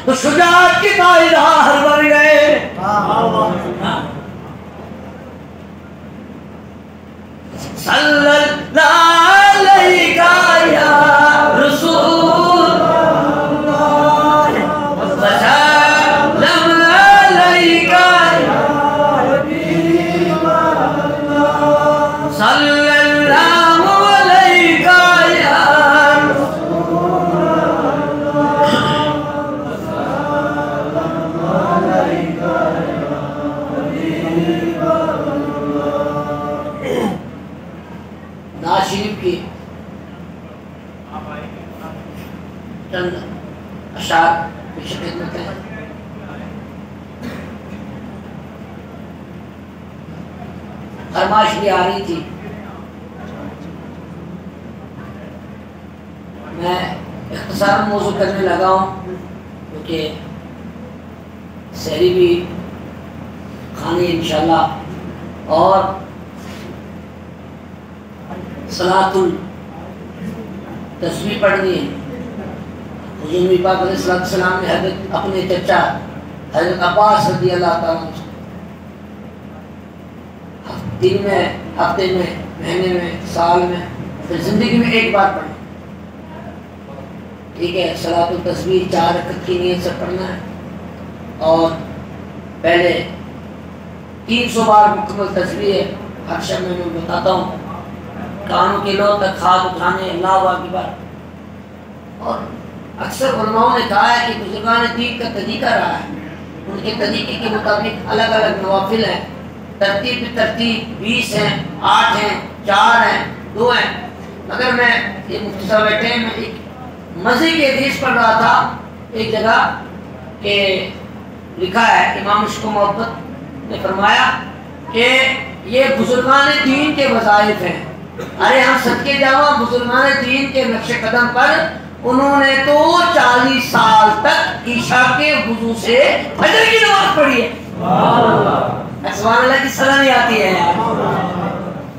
Speaker 2: تو شجاعت کے تاجدار بن گئے۔ صلی اللہ علیہ یا رسول اللہ وسلم علیہ یا حبیب اللہ، صلی اللہ علیہ یا رسول اللہ وسلم علیہ یا حبیب اللہ۔ نواز شریف کی چند اشعار پیش خدمت ہے۔ فرمائش بھی آ رہی تھی، میں اختصار موضوع کرنے لگا ہوں کیونکہ سحری بھی کھانی انشاءاللہ اور صلاۃ التسبیح پڑھنی ہے۔ حضور نبی پاک علیہ السلام نے حضرت اپنے چچا حضرت عباس رضی اللہ تعالیٰ عنہ دن میں، ہفتے میں، مہینے میں، سال میں، پھر زندگی میں ایک بار پڑھیں، ٹھیک ہے؟ صلاۃ التسبیح 4 رکعت کی نیت سے پڑھنا ہے اور پہلے 300 بار مکمل تسبیح ہر شب میں بتاتا ہوں، کانوں کے لو تک ہاتھ اٹھانے، اللہ اکبر. اور اکثر علماء نے کہا ہے کہ بزرگان دین کا طریقہ رہا ہے، ان کے طریقے کے مطابق الگ الگ نوافل ہیں، ترتیب ترتیب 20 ہیں، 8 ہیں، 4 ہیں، 2 ہیں. مگر میں یہ مفتی صاحب بیٹھے ہیں، میں ایک مزے کی حدیث پڑھ رہا تھا ایک جگہ کہ لکھا ہے امام عشق و محبت نے فرمایا کہ یہ بزرگان دین کے وظائف ہیں. ارے ہم صدقے جاواں بزرگان دین کے نقش قدم پر انہوں نے تو 40 سال تک عشاء کے وضو سے فجر کی نماز پڑھی ہے. سبحان اللہ کی صلاح نہیں آتی ہے.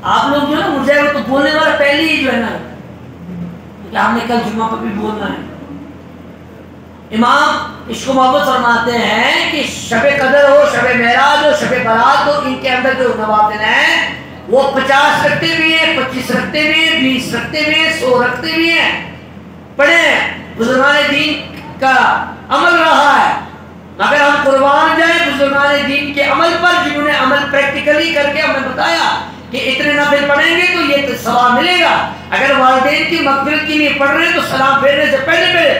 Speaker 2: آپ لوگ جو ہے مجھے تو بولنے والا پہلے ہی جو ہے نا کہ ہم نے کل جمعہ پر بھی بولنا ہے. امام عشق و محبت فرماتے ہیں کہ شب قدر ہو، شب معراج ہو، شب برات ہو، ان کے اندر جو نوافل ہیں وہ 50 رکھتے بھی ہیں، 25 رکھتے بھی ہیں، 20 رکھتے بھی ہیں، 100 رکھتے بھی ہیں. پڑھیں، بزرگان دین کا عمل رہا ہے. مگر ہم قربان جائیں بزرگان دین کے عمل پر، جنہوں نے عمل پریکٹیکلی کر کے ہمیں بتایا کہ اتنے نفل پڑھیں گے تو یہ ثواب ملے گا. اگر والدین کی مغفرت کے لیے پڑھ رہے ہیں تو سلام پھیرنے سے پہلے پہلے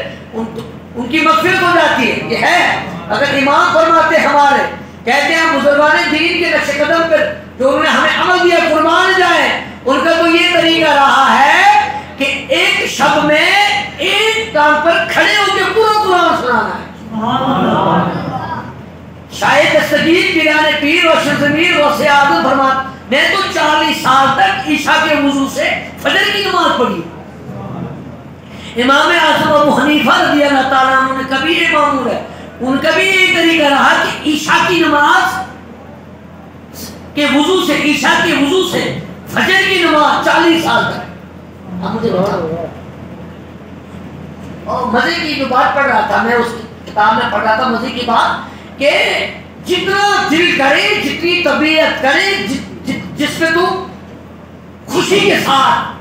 Speaker 2: ان کی مغفرت ہو جاتی ہے. یہ ہے. اگر امام فرماتے ہمارے کہتے ہیں بزرگان دین کے نقش قدم پر جو انہوں نے ہمیں عمل دیا، قربان جائیں. ان کا تو یہ طریقہ رہا ہے کہ ایک شب میں ایک کام پر کھڑے ہو کے پورا قرآن سنانا ہے. شاید دستگیر پیران پیر و شمسمیر و سیادت فرماتے میں تو 40 سال تک عشاء کے وضو سے فجر کی نماز پڑھی. امام اعظم ابو حنیفہ رضی اللہ تعالیٰ عنہ نے کبھی امام ہے، ان کا بھی یہ طریقہ رہا کہ عشاء کی نماز کے وضو سے، عشاء کے وضو سے فجر کی نماز 40 سال تک. اب مجھے بتاؤ، اور مزے کی جو بات پڑھ رہا تھا میں اس کتاب میں پڑھ رہا تھا مزے کی بات کہ جتنا دل کرے، جتنی طبیعت کرے، جس میں تو خوشی کے ساتھ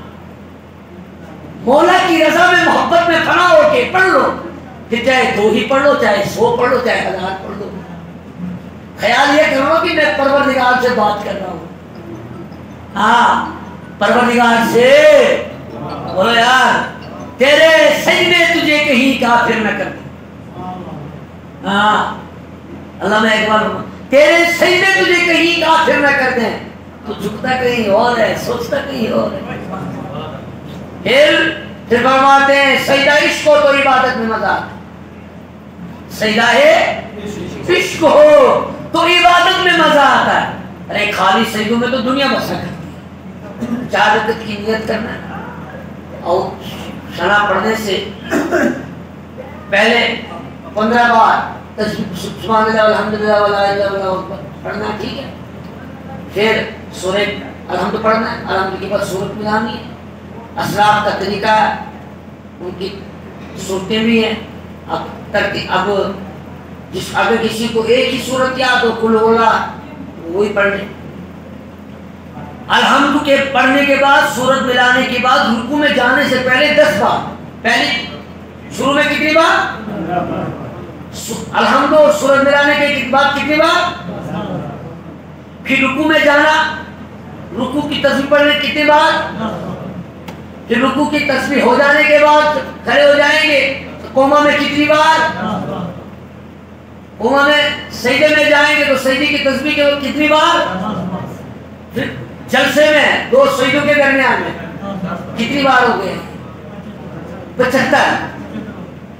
Speaker 2: مولا کی رضا میں محبت میں فنا ہو کے پڑھ لو. پھر چاہے 2 ہی پڑھ لو، چاہے 100 پڑھ لو، چاہے 1000 پڑھ لو. خیال یہ کرو کہ میں پروردگار سے بات کر رہا ہوں. ہاں، پروردگار سے بولو یار تیرے سجدے تجھے کہیں کافر نہ کر دیں. ہاں اللہ میں ایک بار تیرے سجدے تجھے کہیں کافر نہ کر دیں. تو جھکتا کہیں اور ہے، سوچتا کہیں اور ہے. پھر فرماتے ہیں سجدہ عشق ہو تو عبادت میں مزہ آتا ہے. سجدہ عشق ہو تو عبادت میں مزہ آتا ہے. ارے خالی سجدوں میں تو دنیا بسا کرتی ہے. 4 رکعت کی نیت کرنا ہے اور شنا پڑھنے سے پہلے 15 بار سبحان اللہ الحمدللہ ولا الہ الا اللہ پڑھنا ہے. ٹھیک ہے. پھر سورہ الحمد پڑھنا ہے، الحمد کے بعد سورت ملانی ہے. اسلاف کا طریقہ ہے، ان کی صورتیں بھی ہیں. اب اگر کسی کو ایک ہی صورت یاد ہو کل ہو رہا وہی پڑھ لیں. الحمد کے پڑھنے کے بعد صورت ملانے کے بعد رکوع میں جانے سے پہلے 10 بار. پہلے شروع میں کتنی بار الحمد اور صورت ملانے کے بعد کتنی بار؟ پھر رکوع میں جانا، رکوع کی تسبیح پڑھنے کتنی بار؟ پھر رکوع کی تسبیح ہو جانے کے بعد کھڑے ہو جائیں گے. قوما میں کتنی بار؟ قوما میں سجدے میں جائیں گے تو سجدے کی تسبیح کے بعد کتنی بار؟ پھر جلسے میں 2 سجدوں کے درمیان میں کتنی بار ہو گئے؟ 75.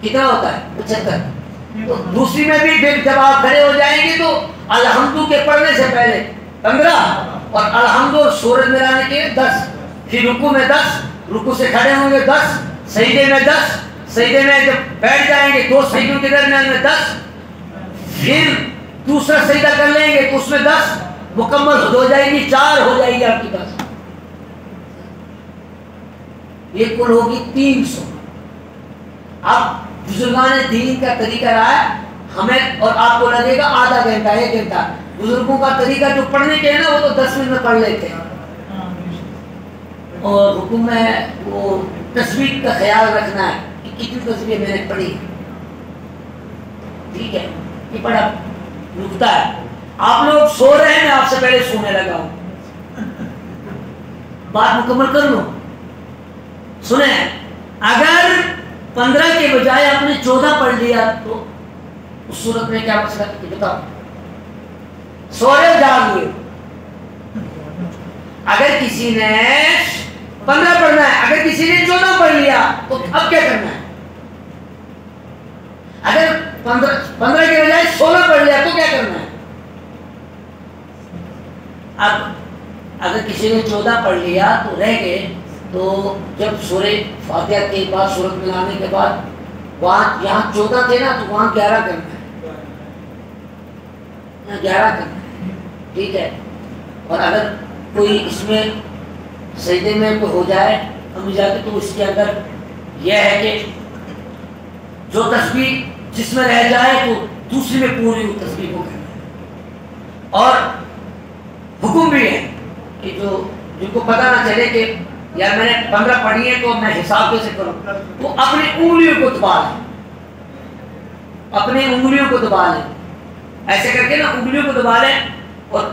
Speaker 2: کتنا ہوتا ہے؟ 75. تو دوسری میں بھی پھر جب آپ کھڑے ہو جائیں گے تو الحمد کے پڑھنے سے پہلے 15 اور الحمد اور سورت ملانے کے 10. پھر رکوع میں 10، رکوع سے کھڑے ہوں گے 10، سجدے میں 10، سجدے میں جب بیٹھ جائیں گے 2 سجدوں کے درمیان میں 10، پھر دوسرا سجدہ کر لیں گے تو اس میں 10 مکمل ہو جائے گی، 4 ہو جائے گی آپ کی 10. یہ کل ہوگی 300. اب بزرگان دین کا طریقہ رہا ہے ہمیں، اور آپ کو لگے گا آدھا گھنٹہ 1 گھنٹہ. بزرگوں کا طریقہ جو پڑھنے کے ہے نا وہ تو 10 منٹ میں پڑھ لیتے ہیں. اور حکم ہے وہ تصویر کا خیال رکھنا ہے کہ کتنی تصویر میں نے پڑھی. ٹھیک ہے، یہ بڑا نکتہ ہے. آپ لوگ سو رہے ہیں، میں آپ سے پہلے سونے لگا ہوں. بات مکمل کر لو. سنیں اگر 15 کے بجائے آپ نے 14 پڑھ لیا تو اس صورت میں کیا مسئلہ ہے بتاؤ. سورج جاگ ہوئے, اگر کسی نے 15 پڑھنا ہے, اگر کسی نے 14 پڑھ لیا تو اب کیا کرنا ہے؟ اگر 15 کے بجائے 16 پڑھ لیا تو کیا کرنا ہے؟ اب اگر کسی نے 14 پڑھ لیا تو رہ گئے, تو جب سورہ فاتحہ کے بعد سورت ملانے کے بعد وہاں یہاں 14 تھے نا تو وہاں 11 کرنا ہے, یہاں 11 کرنا ہے, ٹھیک ہے. اور اگر کوئی اس میں سجدے میں کوئی ہو جائے ہم جاتے تو اس کے اندر یہ ہے کہ جو تسبیح جس میں رہ جائے تو دوسری میں پوری وہ تسبیح کو کرنا ہے. اور حکم بھی ہے کہ جو جن کو پتہ نہ چلے کہ یار میں نے 15 پڑھی ہے تو میں حساب کیسے کروں, تو اپنی انگلیوں کو دبا لیں, اپنی انگلیوں کو دبا لیں, ایسے کر کے نا انگلیوں کو دبا لیں, اور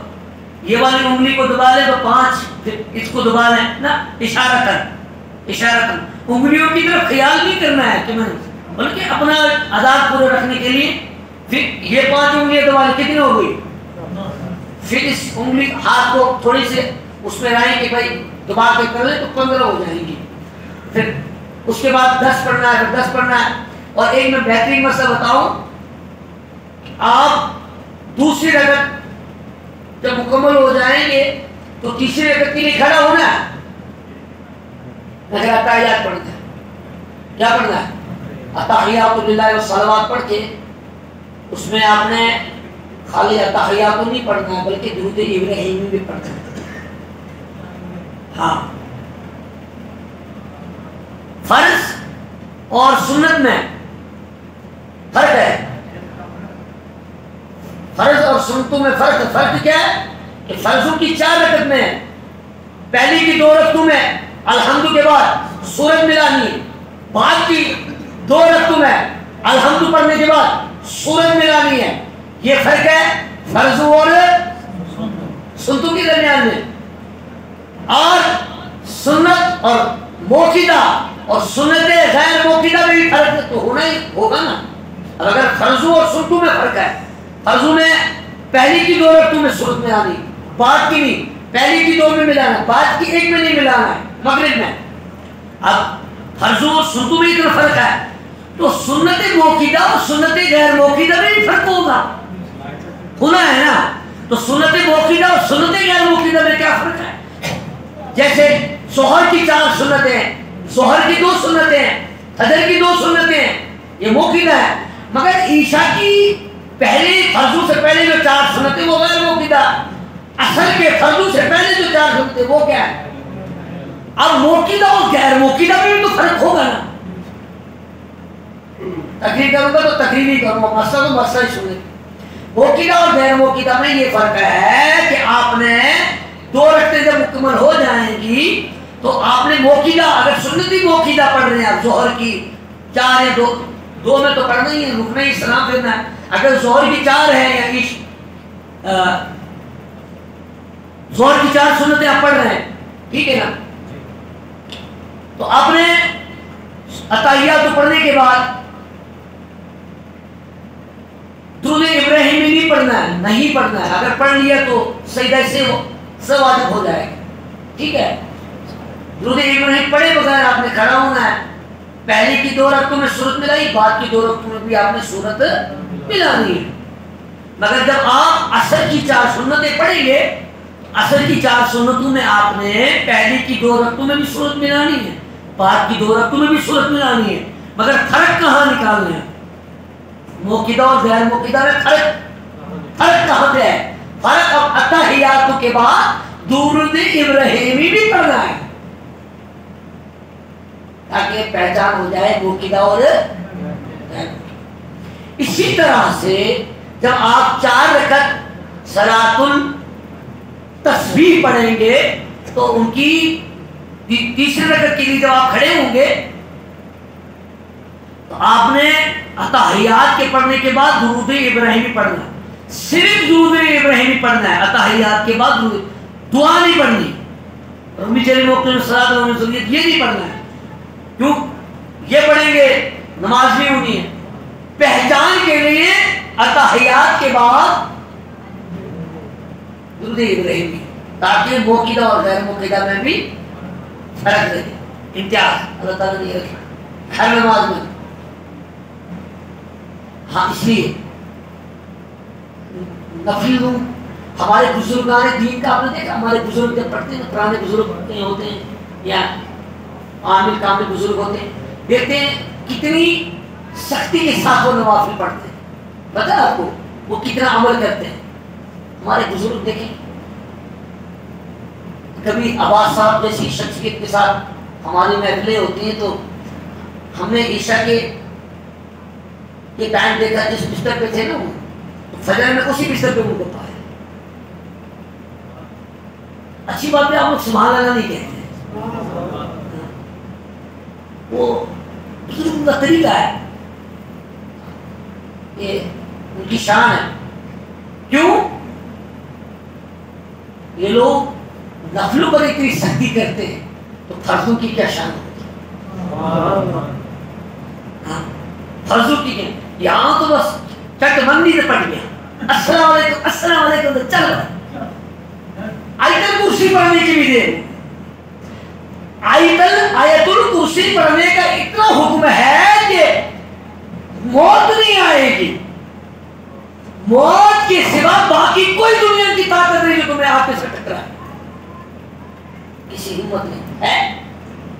Speaker 2: یہ والی انگلی کو دبا لیں تو 5, پھر اس کو دبا لیں نا, اشارہ کر انگلیوں کی طرف خیال نہیں کرنا ہے کہ میں, بلکہ اپنا عذاب پورے رکھنے کے لیے پھر یہ 5 انگلیاں دبا لیں, کتنی ہو گئی؟ پھر اس انگلی ہاتھ کو تھوڑی سے اس میں لائیں کہ بھائی دبا کے کر لیں تو 15 ہو جائیں گی. پھر اس کے بعد 10 پڑھنا ہے, پھر 10 پڑھنا ہے. اور ایک میں بہترین مسئلہ بتاؤں, آپ دوسری رکعت جب مکمل ہو جائیں گے تو تیسری رکعت کے لیے کھڑا ہونا ہے, اگر اتحیات پڑھنا ہے, کیا پڑھنا ہے؟ اتحیات للہ والصلوات پڑھ کے اس میں آپ نے خالی اتحیات نہیں پڑھنا ہے بلکہ درود ابراہیمی بھی پڑھنا ہے. ہاں, فرض اور سنت میں فرق ہے, فرض اور سنتوں میں فرق ہے. فرق کیا ہے کہ فرضوں کی 4 رکعت میں پہلی کی 2 رکعتوں میں الحمد کے بعد سورت ملانی ہے, بعد کی 2 رکعتوں میں الحمد پڑھنے کے بعد سورت ملانی ہے. یہ فرق ہے فرضوں اور سنتوں کے درمیان میں. اور سنت اور موقدہ اور سنت غیر موقدہ میں بھی فرق تو ہونا ہی ہوگا نا. اگر فرضوں اور سنتوں میں فرق ہے, فرضوں میں پہلی کی 2 رکعتوں میں سورت ملانی, بعد کی نہیں, پہلی کی 2 میں ملانا, بعد کی 1 میں نہیں ملانا ہے مغرب میں. اب فرضوں اور سنتوں میں اتنا فرق ہے تو سنت موقدہ اور سنت غیر موقدہ میں بھی فرق ہوگا, ہونا ہے نا. تو سنت موقدہ اور سنت غیر موقدہ میں کیا فرق ہے؟ جیسے ظہر کی 4 سنتیں, ظہر کی 2 سنتیں, فجر کی 2 سنتیں, یہ موقدہ ہے. مگر عشاء کی پہلے فرضوں سے پہلے جو 4 سنتیں وہ غیر موقدہ, اصل کے فرضوں سے پہلے جو 4 سنتیں وہ کیا ہے؟ اب موقدہ اور غیر موقدہ میں بھی تو فرق ہوگا نا. تقریر کروں گا تو تقریر ہی کروں گا, مسئلہ تو مسئلہ ہی سنیں. موقدہ اور غیر موقدہ میں یہ فرق ہے کہ آپ نے 2 رکعتیں جب مکمل ہو جائیں گی تو آپ نے موقدہ, اگر سنتی موقدہ پڑھ رہے ہیں آپ ظہر کی 4 یا 2 میں تو پڑھنا ہی ہے, رکنا ہی سلام پھرنا ہے. اگر ظہر کی 4 ہے یا ظہر کی 4 سنتیں آپ پڑھ رہے ہیں, ٹھیک ہے نا, تو آپ نے اتحیات پڑھنے کے بعد درود ابراہیمی نہیں پڑھنا ہے, نہیں پڑھنا ہے. اگر پڑھ لیا تو سجدہ سے واجب ہو جائے گا, ٹھیک ہے. درود ابراہیم پڑھے بغیر آپ نے کھڑا ہونا ہے. پہلی کی 2 رکعتوں میں سورت ملائی, بعد کی 2 رکعتوں میں بھی آپ نے سورت ملانی ہے. مگر جب آپ عصر کی 4 سنتیں پڑھیں گے, عصر کی 4 سنتوں میں آپ نے پہلی کی 2 رکعتوں میں بھی سورت ملانی ہے, بعد کی 2 رکعتوں میں بھی سورت ملانی ہے. مگر فرق کہاں نکالنا ہے؟ موقدہ اور غیر موقدہ میں فرق کہاں پہ ہے؟ فرق اب اتحیات کے بعد درود ابراہیمی بھی پڑھنا ہے تاکہ پہچان ہو جائے موقدہ اور. اسی طرح سے جب آپ 4 رکعت صلاۃ التسبیح پڑھیں گے تو ان کی تیسری رکعت کے لیے جب آپ کھڑے ہوں گے تو آپ نے اتحیات کے پڑھنے کے بعد درود ابراہیمی پڑھنا ہے. صرف درود ابراہیمی پڑھنا ہے اتحیات کے بعد, دعا نہیں پڑھنی. یہ نہیں پڑھنا ہے. کیوں؟ یہ پڑھیں گے نماز نہیں ہونی ہے. پہچان کے لیے اتحیات کے بعد درود ابراہیم کی، تاکہ موقعہ اور غیر موقعہ میں بھی فرق رہے. امتیاز اللہ تعالیٰ نے رکھا ہر نماز میں. ہاں اس لیے نفل ہمارے بزرگان دین کا آپ نے دیکھا، ہمارے بزرگ جب پڑھتے ہیں، پرانے بزرگ ہوتے ہیں یا عامل کامل بزرگ ہوتے ہیں، دیکھتے ہیں کتنی سختی کے ساتھ وہ نوافل پڑھتے ہیں. پتہ ہے آپ کو وہ کتنا عمل کرتے ہیں. ہمارے بزرگ دیکھیں، کبھی عباس صاحب جیسی شخصیت کے ساتھ ہماری محفلیں ہوتی ہیں تو ہم نے عشاء کے یہ ٹائم دیکھا جس بستر پہ تھے نا وہ، فجر میں اسی بستر پہ ان کو پایا. اچھی بات ہے، آپ لوگ سبحان اللہ نہیں کہتے ہیں. وہ بزرگ کا طریقہ ہے، یہ ان کی شان ہے. کیوں؟ یہ لوگ نفلوں پر اتنی سختی کرتے ہیں تو فرضوں کی کیا شان ہوتی ہے. فرضوں کی کیا، یہاں تو بس چٹ مندی سے پڑ گیا، السلام علیکم السلام علیکم تو چل رہا. آیت الکرسی پڑھنے کی بھی دے، آیت الکرسی پڑھنے کا اتنا حکم ہے کہ موت نہیں آئے گی. موت کے سوا باقی کوئی دنیا کی طاقت نہیں جو تمہیں آپ سے ٹکرائے. کسی ہمت نہیں ہے،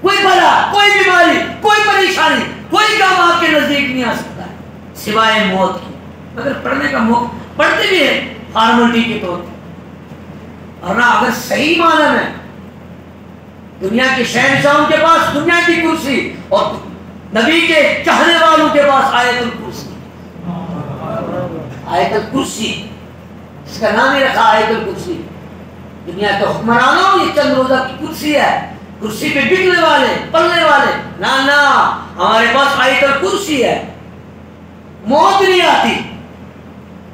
Speaker 2: کوئی بلا، کوئی بیماری، کوئی پریشانی، کوئی کام آپ کے نزدیک نہیں آ سکتا ہے سوائے موت کی. اگر پڑھنے کا موقع پڑھتے بھی ہیں فارملٹی کے طور پر، ورنہ اگر صحیح معنی میں دنیا کے شہنشاہوں کے پاس دنیا کی کرسی اور نبی کے چاہنے والوں کے پاس آیت الکرسی. آیت الکرسی اس کا نام ہی رکھا آیت الکرسی. دنیا کے حکمرانوں یہ چند روزہ کی کرسی ہے، کرسی پہ بکنے والے پلنے والے. نہ ہمارے پاس آیت الکرسی ہے. موت نہیں آتی،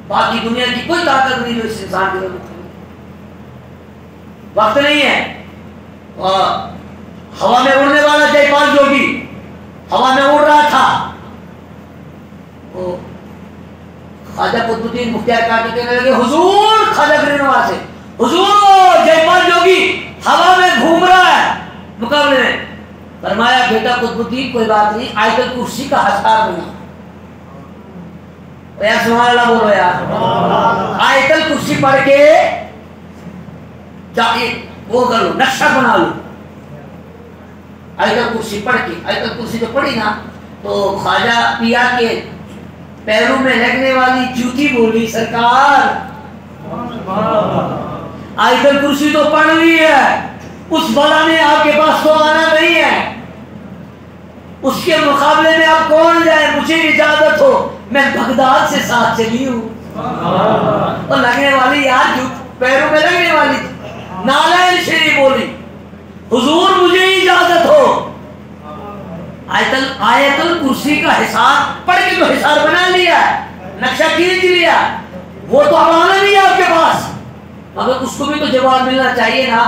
Speaker 2: باقی دنیا کی کوئی طاقت نہیں جو اس انسان کے لیے وقت نہیں ہے. ہوا میں اڑنے والا جے پال جوگی ہوا میں اڑ رہا تھا، وہ خواجہ قطب الدین مختار کاٹی کہنے لگے حضور خواجہ گرین نواز سے، حضور جے پال جوگی ہوا میں گھوم رہا ہے مقابلے میں. فرمایا بیٹا قطب الدین کوئی بات نہیں، آیت الکرسی کا ہتھیار بنا. یا سبحان اللہ بولو یار. آیت الکرسی پڑھ کے وہ کر لو، نقشہ بنا لو. آیت الکرسی پڑھ کے، آیت الکرسی جو پڑھی نا تو خواجہ پیا کے پیروں میں لگنے والی جوتی بولی سرکار آیت الکرسی تو پڑھ لی ہے، اس بلا میں آپ کے پاس تو آنا نہیں ہے. اس کے مقابلے میں آپ کون جائے، مجھے اجازت ہو میں بغداد سے ساتھ چلی ہوں. اور لگنے والی یار پیروں میں لگنے والی نالائن شریف بولی حضور مجھے اجازت ہو. آیت الکرسی کا حساب پڑھ کے تو حساب بنا لیا، نقشہ کھینچ لیا، وہ تو آنا نہیں ہے آپ کے پاس، مگر اس کو بھی تو جواب ملنا چاہیے نا.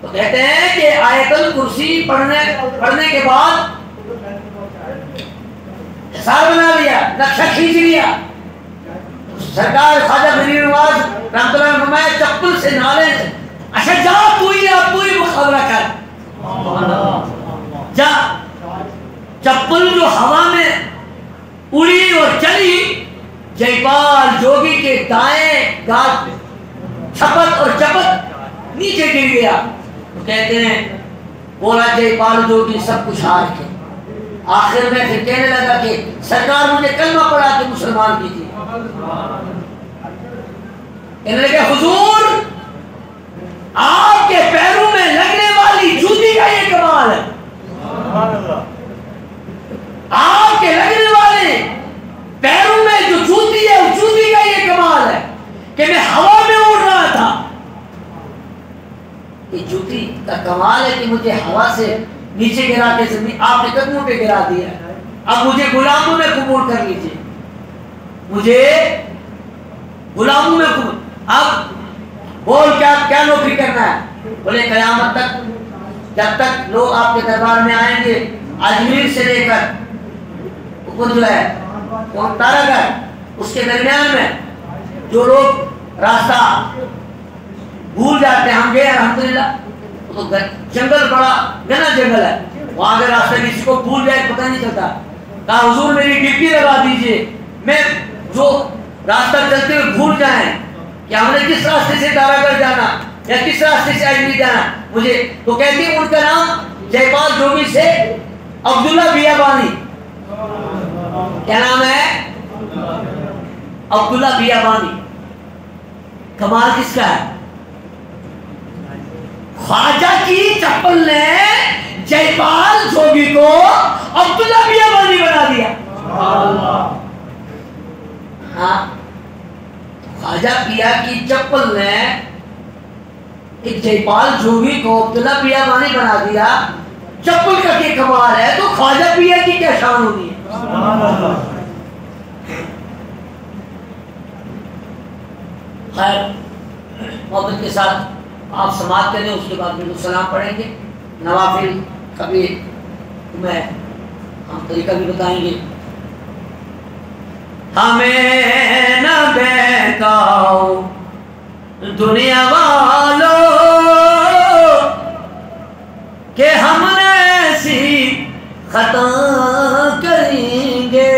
Speaker 2: تو کہتے ہیں کہ آیت الکرسی پڑھنے کے بعد حساب بنا لیا، نقشہ کھینچ لیا. سرکار خواجہ گرین نواز رحمۃ اللہ علیہ فرمایا چپل سے نالے سے، اچھا جا تو ہی مقابلہ کر. جا چپل جو ہوا میں اڑی اور چلی، جے پال جوگی کے دائیں گال چھپت اور چپت نیچے گر گیا. تو کہتے ہیں بولا جے پال جوگی سب کچھ ہار کے آخر میں پھر کہنے لگا کہ سرکار مجھے کلمہ پڑھا کے مسلمان کیجیے. کہنے لگے حضور آپ کے پیروں میں لگنے والی جوتی کا یہ کمال ہے، آپ کے لگنے والے پیروں میں جو جوتی ہے اس جوتی کا یہ کمال ہے کہ میں ہوا میں اڑ رہا تھا. یہ جوتی کا کمال ہے کہ مجھے ہوا سے نیچے گرا کے زمین آپ نے قدموں پہ گرا دیا. اب مجھے غلاموں میں قبول کر لیجیے، مجھے غلاموں میں قبول. اب بول کیا نوکری کرنا ہے؟ بولے قیامت تک، جب تک لوگ آپ کے دربار میں آئیں گے، اجمیر سے لے کر اوپر جو ہے تارا گڑھ، اس کے درمیان میں جو لوگ راستہ بھول جاتے ہیں، ہم گئے الحمدللہ، تو جنگل بڑا گھنا جنگل ہے، وہاں اگر راستہ کسی کو بھول جائے پتہ نہیں چلتا، کہا حضور میری ڈپٹی لگا دیجئے، میں جو راستہ چلتے ہوئے بھول جائیں کہ ہم نے کس راستے سے تارا گڑھ جانا یا کس راستے سے اجمیر جانا مجھے، تو کہتی ہیں ان کا نام جے پال جوگی سے عبداللہ بیابانی، کیا نام ہے؟ عبداللہ بیابانی۔ کمال کس کا ہے؟ خواجہ کی چپل نے جے پال جوگی کو عبداللہ بیابانی بنا دیا۔ ہاں، خواجہ پیا کی چپل نے ایک جے پال جوگی کو عبداللہ بیابانی بنا دیا۔ چپل کا کیا کمال ہے تو خواجہ پیا کی کیا شان ہوگی؟ خیر، محبت کے ساتھ آپ سماعت کریں، اس کے بعد میں سلام پڑھیں گے، نوافل کبھی میں ہم طریقہ بھی بتائیں گے۔ ہمیں نہ بہکاؤ دنیا والوں کہ ہم ایسی خطا کریں گے،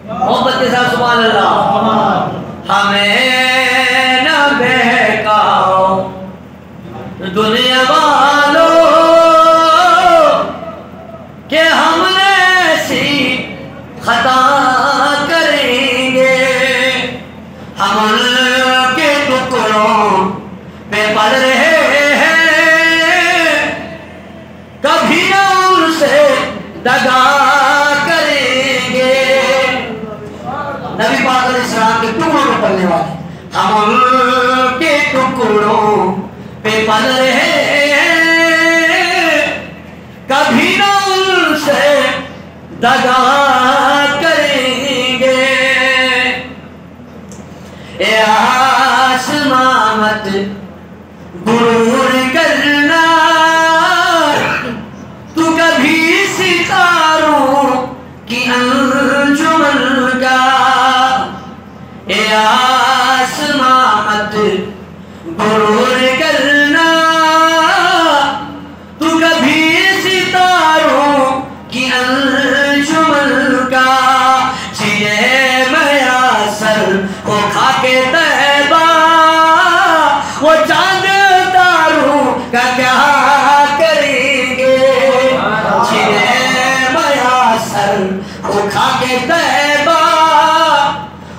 Speaker 2: محبت کے ساتھ سبحان اللہ۔ ہمیں نہ بہکاؤ دنیا والوں کہ ہم ایسی خطا کریں گے، ہم ان کے ٹکڑوں پہ پڑ رہے ہیں، کبھی نہ ان سے دگا کریں گے۔ نبی پاک علیہ السلام کے ٹکڑوں پہ پڑنے والے، ہم ان کے ٹکڑوں پہ پڑ رہے ہیں، کبھی نہ ان سے دگا کریں گے۔ اے آسمان مت غرور کرنا، تو کبھی ستاروں کی انجمن کا، اے آسمان مت غرور کرنا، تو کبھی ستاروں کی انجمن کا، چیزیں میسر ہو کھا کے طیبہ، وہ چاند تاروں کا کیا کریں گے، چیزیں میسر ہو کھا کے طیبہ،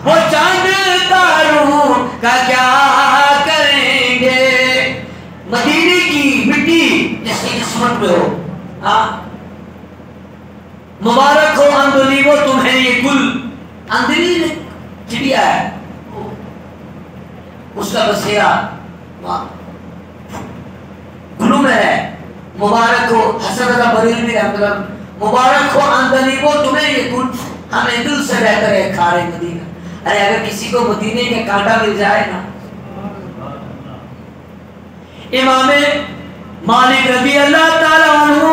Speaker 2: وہ چاند تاروں کا کیا کریں گے۔ مدینے کی مٹی جیسی قسمت میں ہو، مبارک ہو اندلی وہ تمہیں یہ گل، اندلی چڑیا ہے، اس کا بسیرا گلوں میں ہے، مبارک ہو حسن رضا بریلوی رحمۃ اللہ، مبارک ہو اندلی وہ تمہیں یہ گل، ہمیں دل سے بہتر ہے کھارے مدینہ۔ ارے اگر کسی کو مدینے کا کانٹا مل جائے نا، امام مالک رضی اللہ تعالیٰ عنہ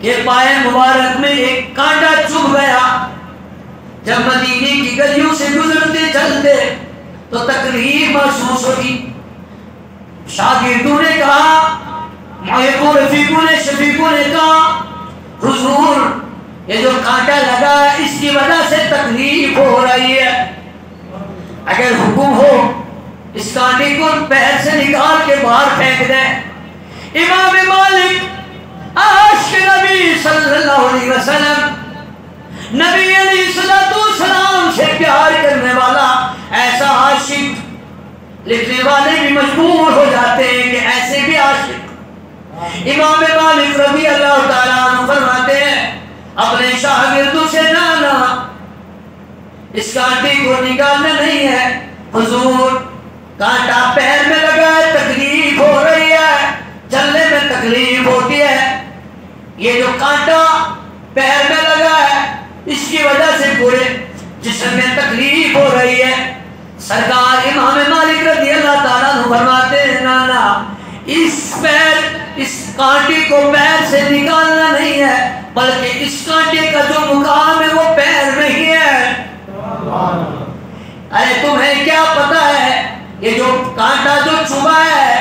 Speaker 2: کے پائے مبارک میں ایک کانٹا چبھ گیا، جب مدینے کی گلیوں سے گزرتے چلتے تو تکلیف محسوس ہوئی۔ شاگردوں نے کہا، محبوں رفیقوں نے شفیقوں نے کہا، حضور یہ جو کانٹا لگا ہے اس کی وجہ سے تکلیف ہو رہی ہے، اگر حکم ہو اس کانٹے کو پیر سے نکال کے باہر پھینک دیں۔ امام مالک عاشق نبی صلی اللہ علیہ وسلم، نبی علیہ السلام سے پیار کرنے والا ایسا عاشق، لکھنے والے بھی مجبور ہو جاتے ہیں کہ ایسے بھی عاشق۔ امام مالک رضی اللہ تعالیٰ عنہ فرماتے ہیں اپنے شاگردوں سے، نانا اس کانٹے کو نکالنا نہیں ہے، حضور کانٹا پیر میں لگا ہے، تکلیف ہو رہی ہے، چلنے میں تکلیف ہوتی ہے، یہ جو کانٹا پیر میں لگا ہے اس کی وجہ سے پورے جسم میں تکلیف ہو رہی ہے۔ سرکار امام مالک رضی اللہ اس کانٹے کو پیر سے نکالنا نہیں ہے، بلکہ اس کانٹے کا جو مقام ہے وہ پیر میں ہی ہے۔ ارے تمہیں کیا پتا ہے یہ جو کانٹا جو چبھا ہے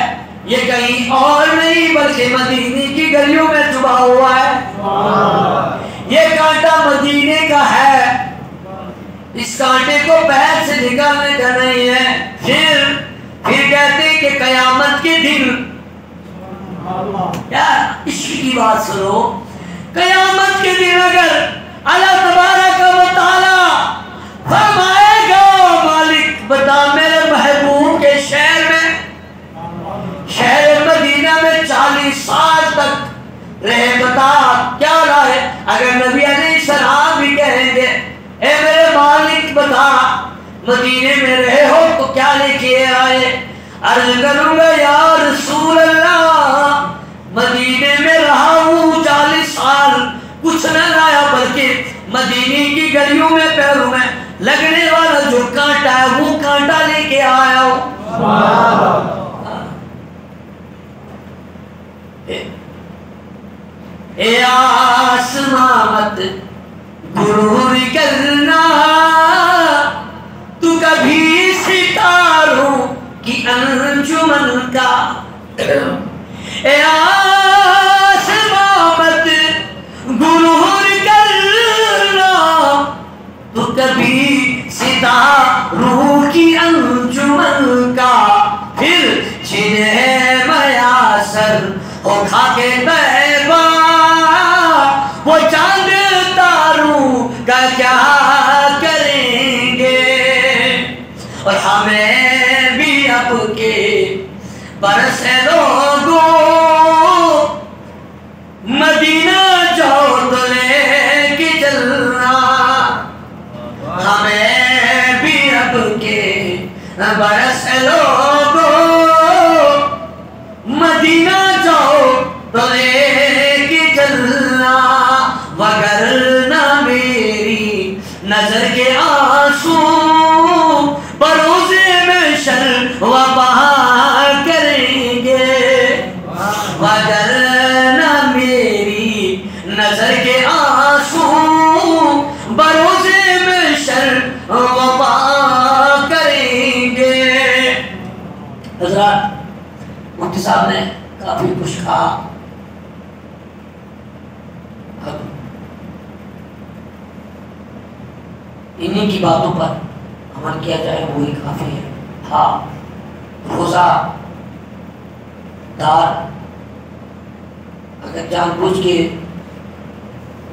Speaker 2: یہ کہیں اور نہیں بلکہ مدینے کی گلیوں میں چبھا ہوا ہے۔ یہ کانٹا مدینے کا ہے، اس کانٹے کو پیر سے نکالنے کا نہیں ہے۔ پھر کہتے ہیں کہ قیامت کے دن، یار عشق کی بات سنو، قیامت کے دن اگر اللہ تبارک و تعالی فرمائے گا مالک بتا میرے محبوب کے شہر مدینہ میں 40 سال تک رہے، بتا کیا رہے؟ اگر نبی علیہ السلام بھی کہیں گے اے میرے مالک بتا مدینے میں رہے ہو تو کیا لے کے آئے؟ عرض کروں گا یا رسول اللہ مدینے میں رہا ہوں 40 سال، کچھ نہ لایا بلکہ مدینے کی گلیوں میں پیروں میں لگنے والا جو کانٹا ہے وہ کانٹا لے کے آیا ہوں۔ اے آسماں مت غرور کرنا، تو کبھی ستاروں کی انجمن کا، اے آسماں مت غرور کرنا، تو کبھی ستاروں کی انجمن کا، پھر جنہیں میسر ہو کھا کے طیبہ وہ چاند تاروں کا کیا کریں گے؟ اور ہمیں بھی اب کے برس لوگوں مدینہ جاؤ تو لے کے چلنا، ہمیں بھی اب کے برس لوگوں مدینہ جاؤ تو لے کے چلنا، وگرنہ میری نظر کے آنسو بروزے میں شر وبا کریں گے، وگرنہ میری نظر کے آنسو بروزے میں شر وبا کریں گے۔ حضرات مفتی صاحب نے کافی کچھ کہا، انہی کی باتوں پر عمل کیا جائے وہی کافی ہے۔ ہاں روزہ دار اگر جان بوجھ کے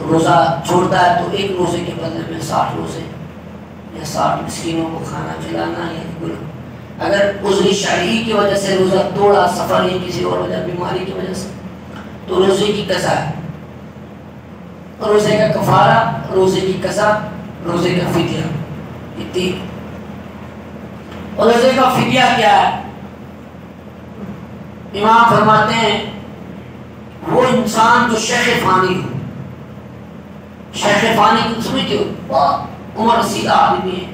Speaker 2: روزہ چھوڑتا ہے تو ایک روزے کے بدلے میں 60 روزے یا 60 مسکینوں کو کھانا کھلانا ہے۔ اگر عذر شرعی کی وجہ سے روزہ توڑا، سفر یا کسی اور وجہ بیماری کی وجہ سے، تو روزے کی قضا ہے، روزے کا کفارہ، روزے کی قضا، روزے کا فدیہ، یہ تین۔ اور روزے کا فدیہ کیا ہے؟ امام فرماتے ہیں وہ انسان جو شیخ فانی ہو، شیخ فانی کو سمجھتے ہو، بہت عمر رسیدہ آدمی ہے،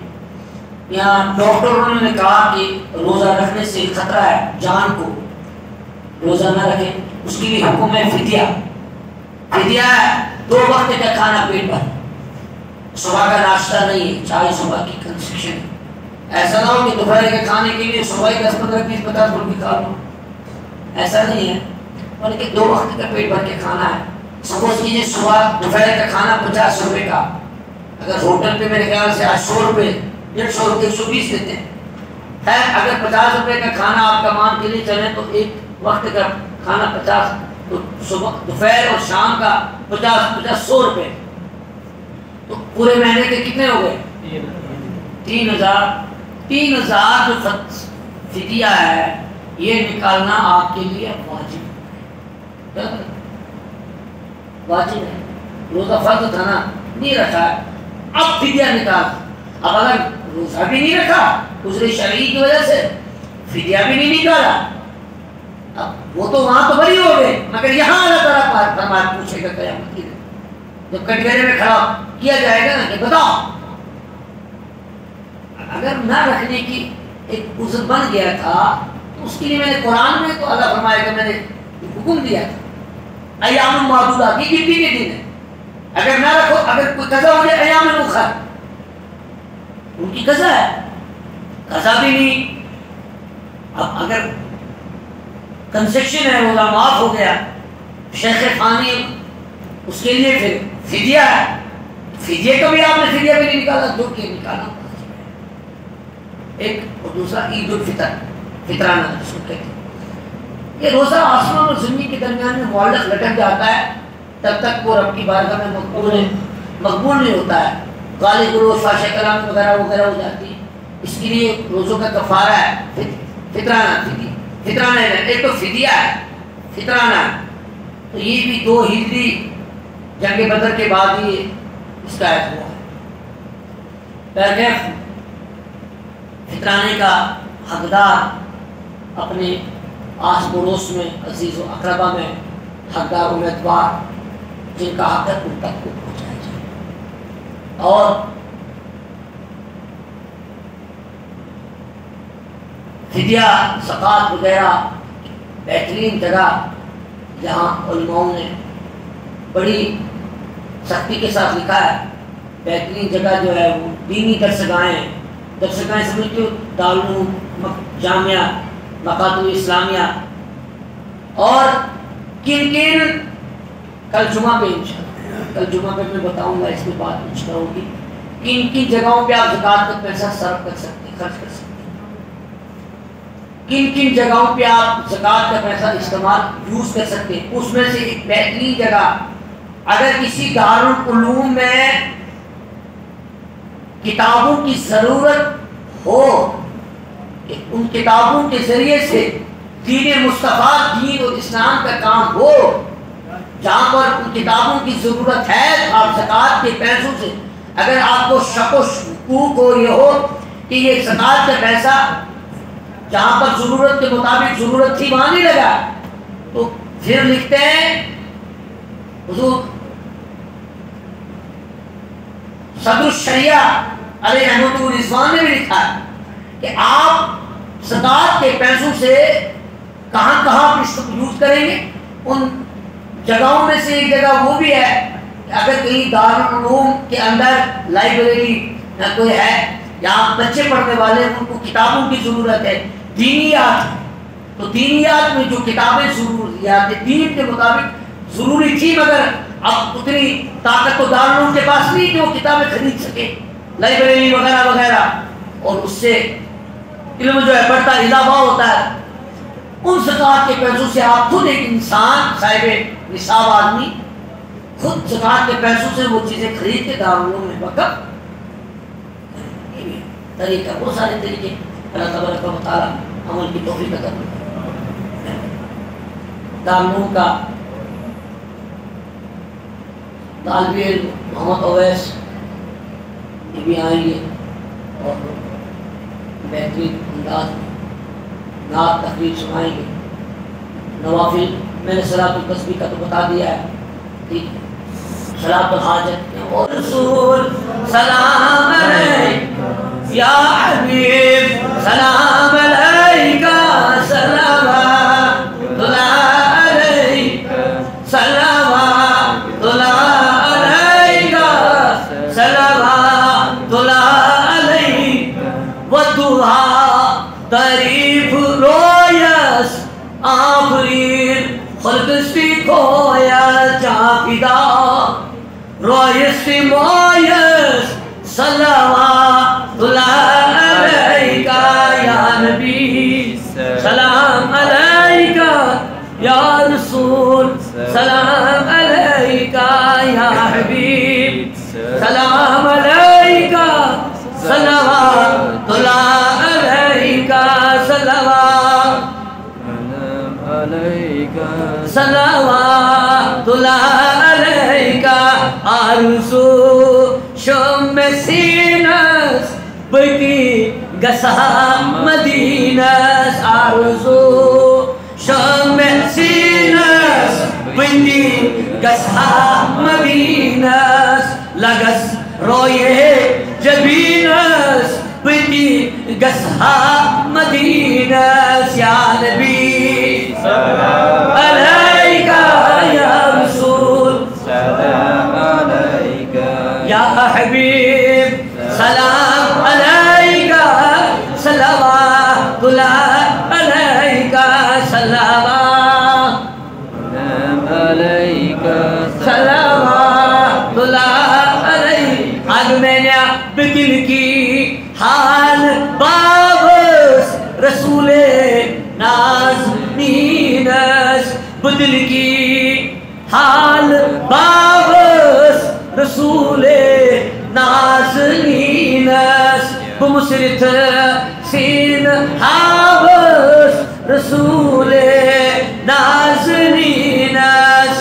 Speaker 2: یہاں ڈاکٹروں نے کہا کہ روزہ رکھنے سے خطرہ ہے جان کو، روزہ نہ رکھے، اس کی بھی حکم ہے فدیہ۔ فدیہ ہے 2 وقت کا کھانا پیٹ بھر، صبح کا ناشتہ نہیں ہے، چائے صبح کی کنسیشن ہے، ایسا نہ ہو کہ دوپہر کے کھانے کے لیے صبح 10 15 20 50 روپے کھا لو، ایسا نہیں ہے، بلکہ 2 وقت کا پیٹ بھر کے کھانا ہے۔ سپوز کیجیے صبح دوپہر کا کھانا 50 روپے کا، اگر ہوٹل پہ میرے خیال سے 100 روپے 150 روپے 120 دیتے ہیں، خیر اگر 50 روپے کا کھانا آپ کا مان کے لیے چلیں تو ایک وقت کا کھانا 50، تو صبح دوپہر اور شام کا 50 100 روپے، تو پورے مہینے کے کتنے ہو گئے؟ 3000 جو فدیہ ہے یہ نکالنا آپ کے لیے واجب ہے۔ روزہ فرض تھا نا، نہیں رکھا ہے، اب فدیہ نکال۔ اب اگر روزہ بھی نہیں رکھا عذر شرعی کی وجہ سے، فدیہ بھی نہیں نکالا، اب وہ تو وہاں تو بری ہو گئے، مگر یہاں اللہ تعالیٰ فرمایا پوچھے گا قیامت کے دن جب کٹہرے میں کھڑا کیا جائے گا نا کہ بتاؤ اگر نہ رکھنے کی ایک عذر بن گیا تھا اس کے لیے میں نے قرآن میں تو اللہ فرمایا کہ میں نے حکم دیا تھا ایام معدودات، یہ گنتی کے دن ہے، اگر نہ رکھو، اگر کوئی قضا ہو جائے ایام اخر، ان کی قضا ہے، قضا بھی نہیں. اب اگر کنسیشن ہے، روزہ معاف ہو گیا، شیخ فانی اس کے لیے پھر فدیہ ہے، فدیے کا بھی آپ نے فدیہ بھی نہیں نکالا، دو کے نکالا. ایک اور دوسرا عید الفطر، فطرانہ جس کو کہتے ہیں. یہ روزہ آسمان اور زمین کے درمیان میں معلق لٹک جاتا ہے تب تک وہ رب کی بارگاہ میں مقبول نہیں ہوتا ہے. گالی گلوچ، فحش کلام وغیرہ وغیرہ ہو جاتی ہے. اس کے لیے روزوں کا کفارہ ہے فطرانہ. ایک تو فدیہ ہے، فطرانہ. تو یہ بھی 2 ہجری جنگ بدر کے بعد ہی اس کا عہد ہوا ہے. فطرانے کا حقدار اپنے آس پڑوس میں، عزیز و اقربا میں حقدار امیدوار جن کا حق ہے ان تک کو پہنچایا جائے. اور فدیہ، زکوٰۃ وغیرہ بہترین جگہ جہاں علماؤں نے بڑی سختی کے ساتھ لکھا ہے، بہترین جگہ جو ہے وہ دینی درسگاہیں سمجھتے ہو، دارالعلوم، جامعہ، مکاتب اسلامیہ. اور کن کل جمعہ پہ میں بتاؤں گا، اس کے بعد کچھ ہوگی کن جگہوں پہ آپ زکوٰۃ کا پیسہ صرف کر سکتے ہیں، خرچ کر سکتے ہیں، کن جگہوں پہ آپ زکوٰۃ کا پیسہ استعمال یوز کر سکتے ہیں. اس میں سے ایک بہترین جگہ، اگر کسی دارالعلوم میں کتابوں کی ضرورت ہو کہ ان کتابوں کے ذریعے سے دین مصطفیٰ، دین اور اسلام کا کام ہو، جہاں پر ان کتابوں کی ضرورت ہے، آپ زکوٰۃ کے پیسوں سے اگر آپ کو شک و شکوک ہو، یہ ہو کہ یہ زکوٰۃ کا پیسہ جہاں پر ضرورت کے مطابق ضرورت تھی وہاں نہیں لگا، تو پھر لکھتے ہیں حضور صدر الشریعہ علیہ رحمۃ الرضوان نے بھی لکھا ہے کہ آپ زکوٰۃ کے پیسوں سے کہاں یوز کریں گے. ان جگہوں میں سے ایک جگہ وہ بھی ہے کہ اگر کہیں دارالعلوم کے اندر لائبریری یا کوئی ہے، یہاں بچے پڑھنے والے ان کو کتابوں کی ضرورت ہے، دینیات، تو دینیات میں جو کتابیں ضروریات دین کے مطابق ضروری تھی، مگر اب اتنی طاقت تو دارالعلوم کے پاس نہیں کہ وہ کتابیں خرید سکے، لائبریری وغیرہ وغیرہ، اور اس سے علم جو ہے بڑھتا اضافہ ہوتا ہے. ان زکوٰۃ کے پیسوں سے آپ خود ایک انسان صاحب نصاب آدمی خود زکوٰۃ کے پیسوں سے وہ چیزیں خرید کے دارالعلوم میں وقف، یہ بھی طریقہ، بہت سارے طریقے اللہ تبارک و تعالیٰ عمل کی توفیق عطا فرمائے. دارالعلوم کا طالب علم محمد اویس یہ بھی آئیں گے اور بہترین انداز میں نعت تقریر سنائیں گے. نوافل میں نے صلاۃ التسبیح کا تو بتا دیا ہے، ٹھیک ہے. صلاۃ الحاجت اور رسول سلام علیک یا حبیب سلام علیک صلوات اللہ علیک صلوات اللہ علیک صلوات اللہ علیک ودعا تعریف رویس آفرین خلقستی کویا جافدہ رویستی مویس صلوات اللہ علیکہ یا نبی سلام علیکہ یا رسول سلام علیکہ یا حبیب سلام علیکہ صلوات اللہ علیکہ صلوات صلوات اللہ علیکہ آرزو شم سینس بکی گسا مدینس آرزو شم سینس بکی گسا مدینس لگس روئے جبینس بتی گسہا مدینہ یا نبی سلام علیکہ یا رسول سلام علیکہ یا حبیب سلام علیکہ صلوات اللہ علیکہ صلوات علیکہ صلوات اللہ علیکہ آج میں نے بدل کی حال بابس رسول نازنینس بدل کی حال بابس رسول نازنینس بمسرت سین حابس رسول نازنینس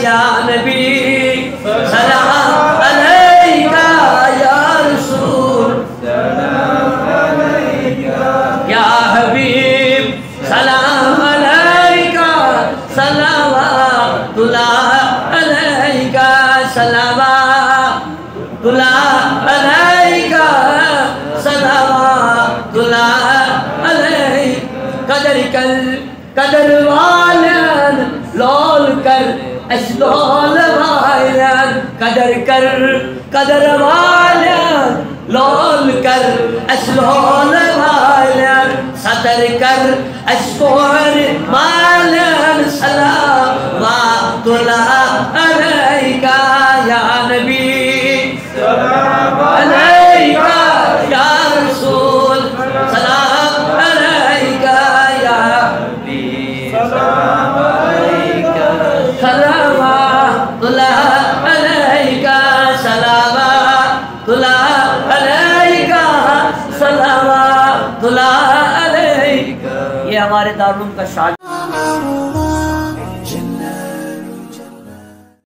Speaker 2: یا نبی سلام علیکہ یا رسول سلام علیکہ یا حبیب سلام علیکہ صلوات اللہ علیکہ صلوات اللہ علیکہ صلوات اللہ علیکہ قدر والن لول کر اسلول والن قدر والن لول کر اسلول والن صدر کر اسفور والن صلوات اللہ علیکہ یا نبی سلام علیکہ یا رسول سلام علیکہ یا حبیب سلام علیکہ صلوات اللہ علیکہ صلوات اللہ علیکہ صلوات اللہ علیکہ یہ ہمارے دارالعلوم کا شاعر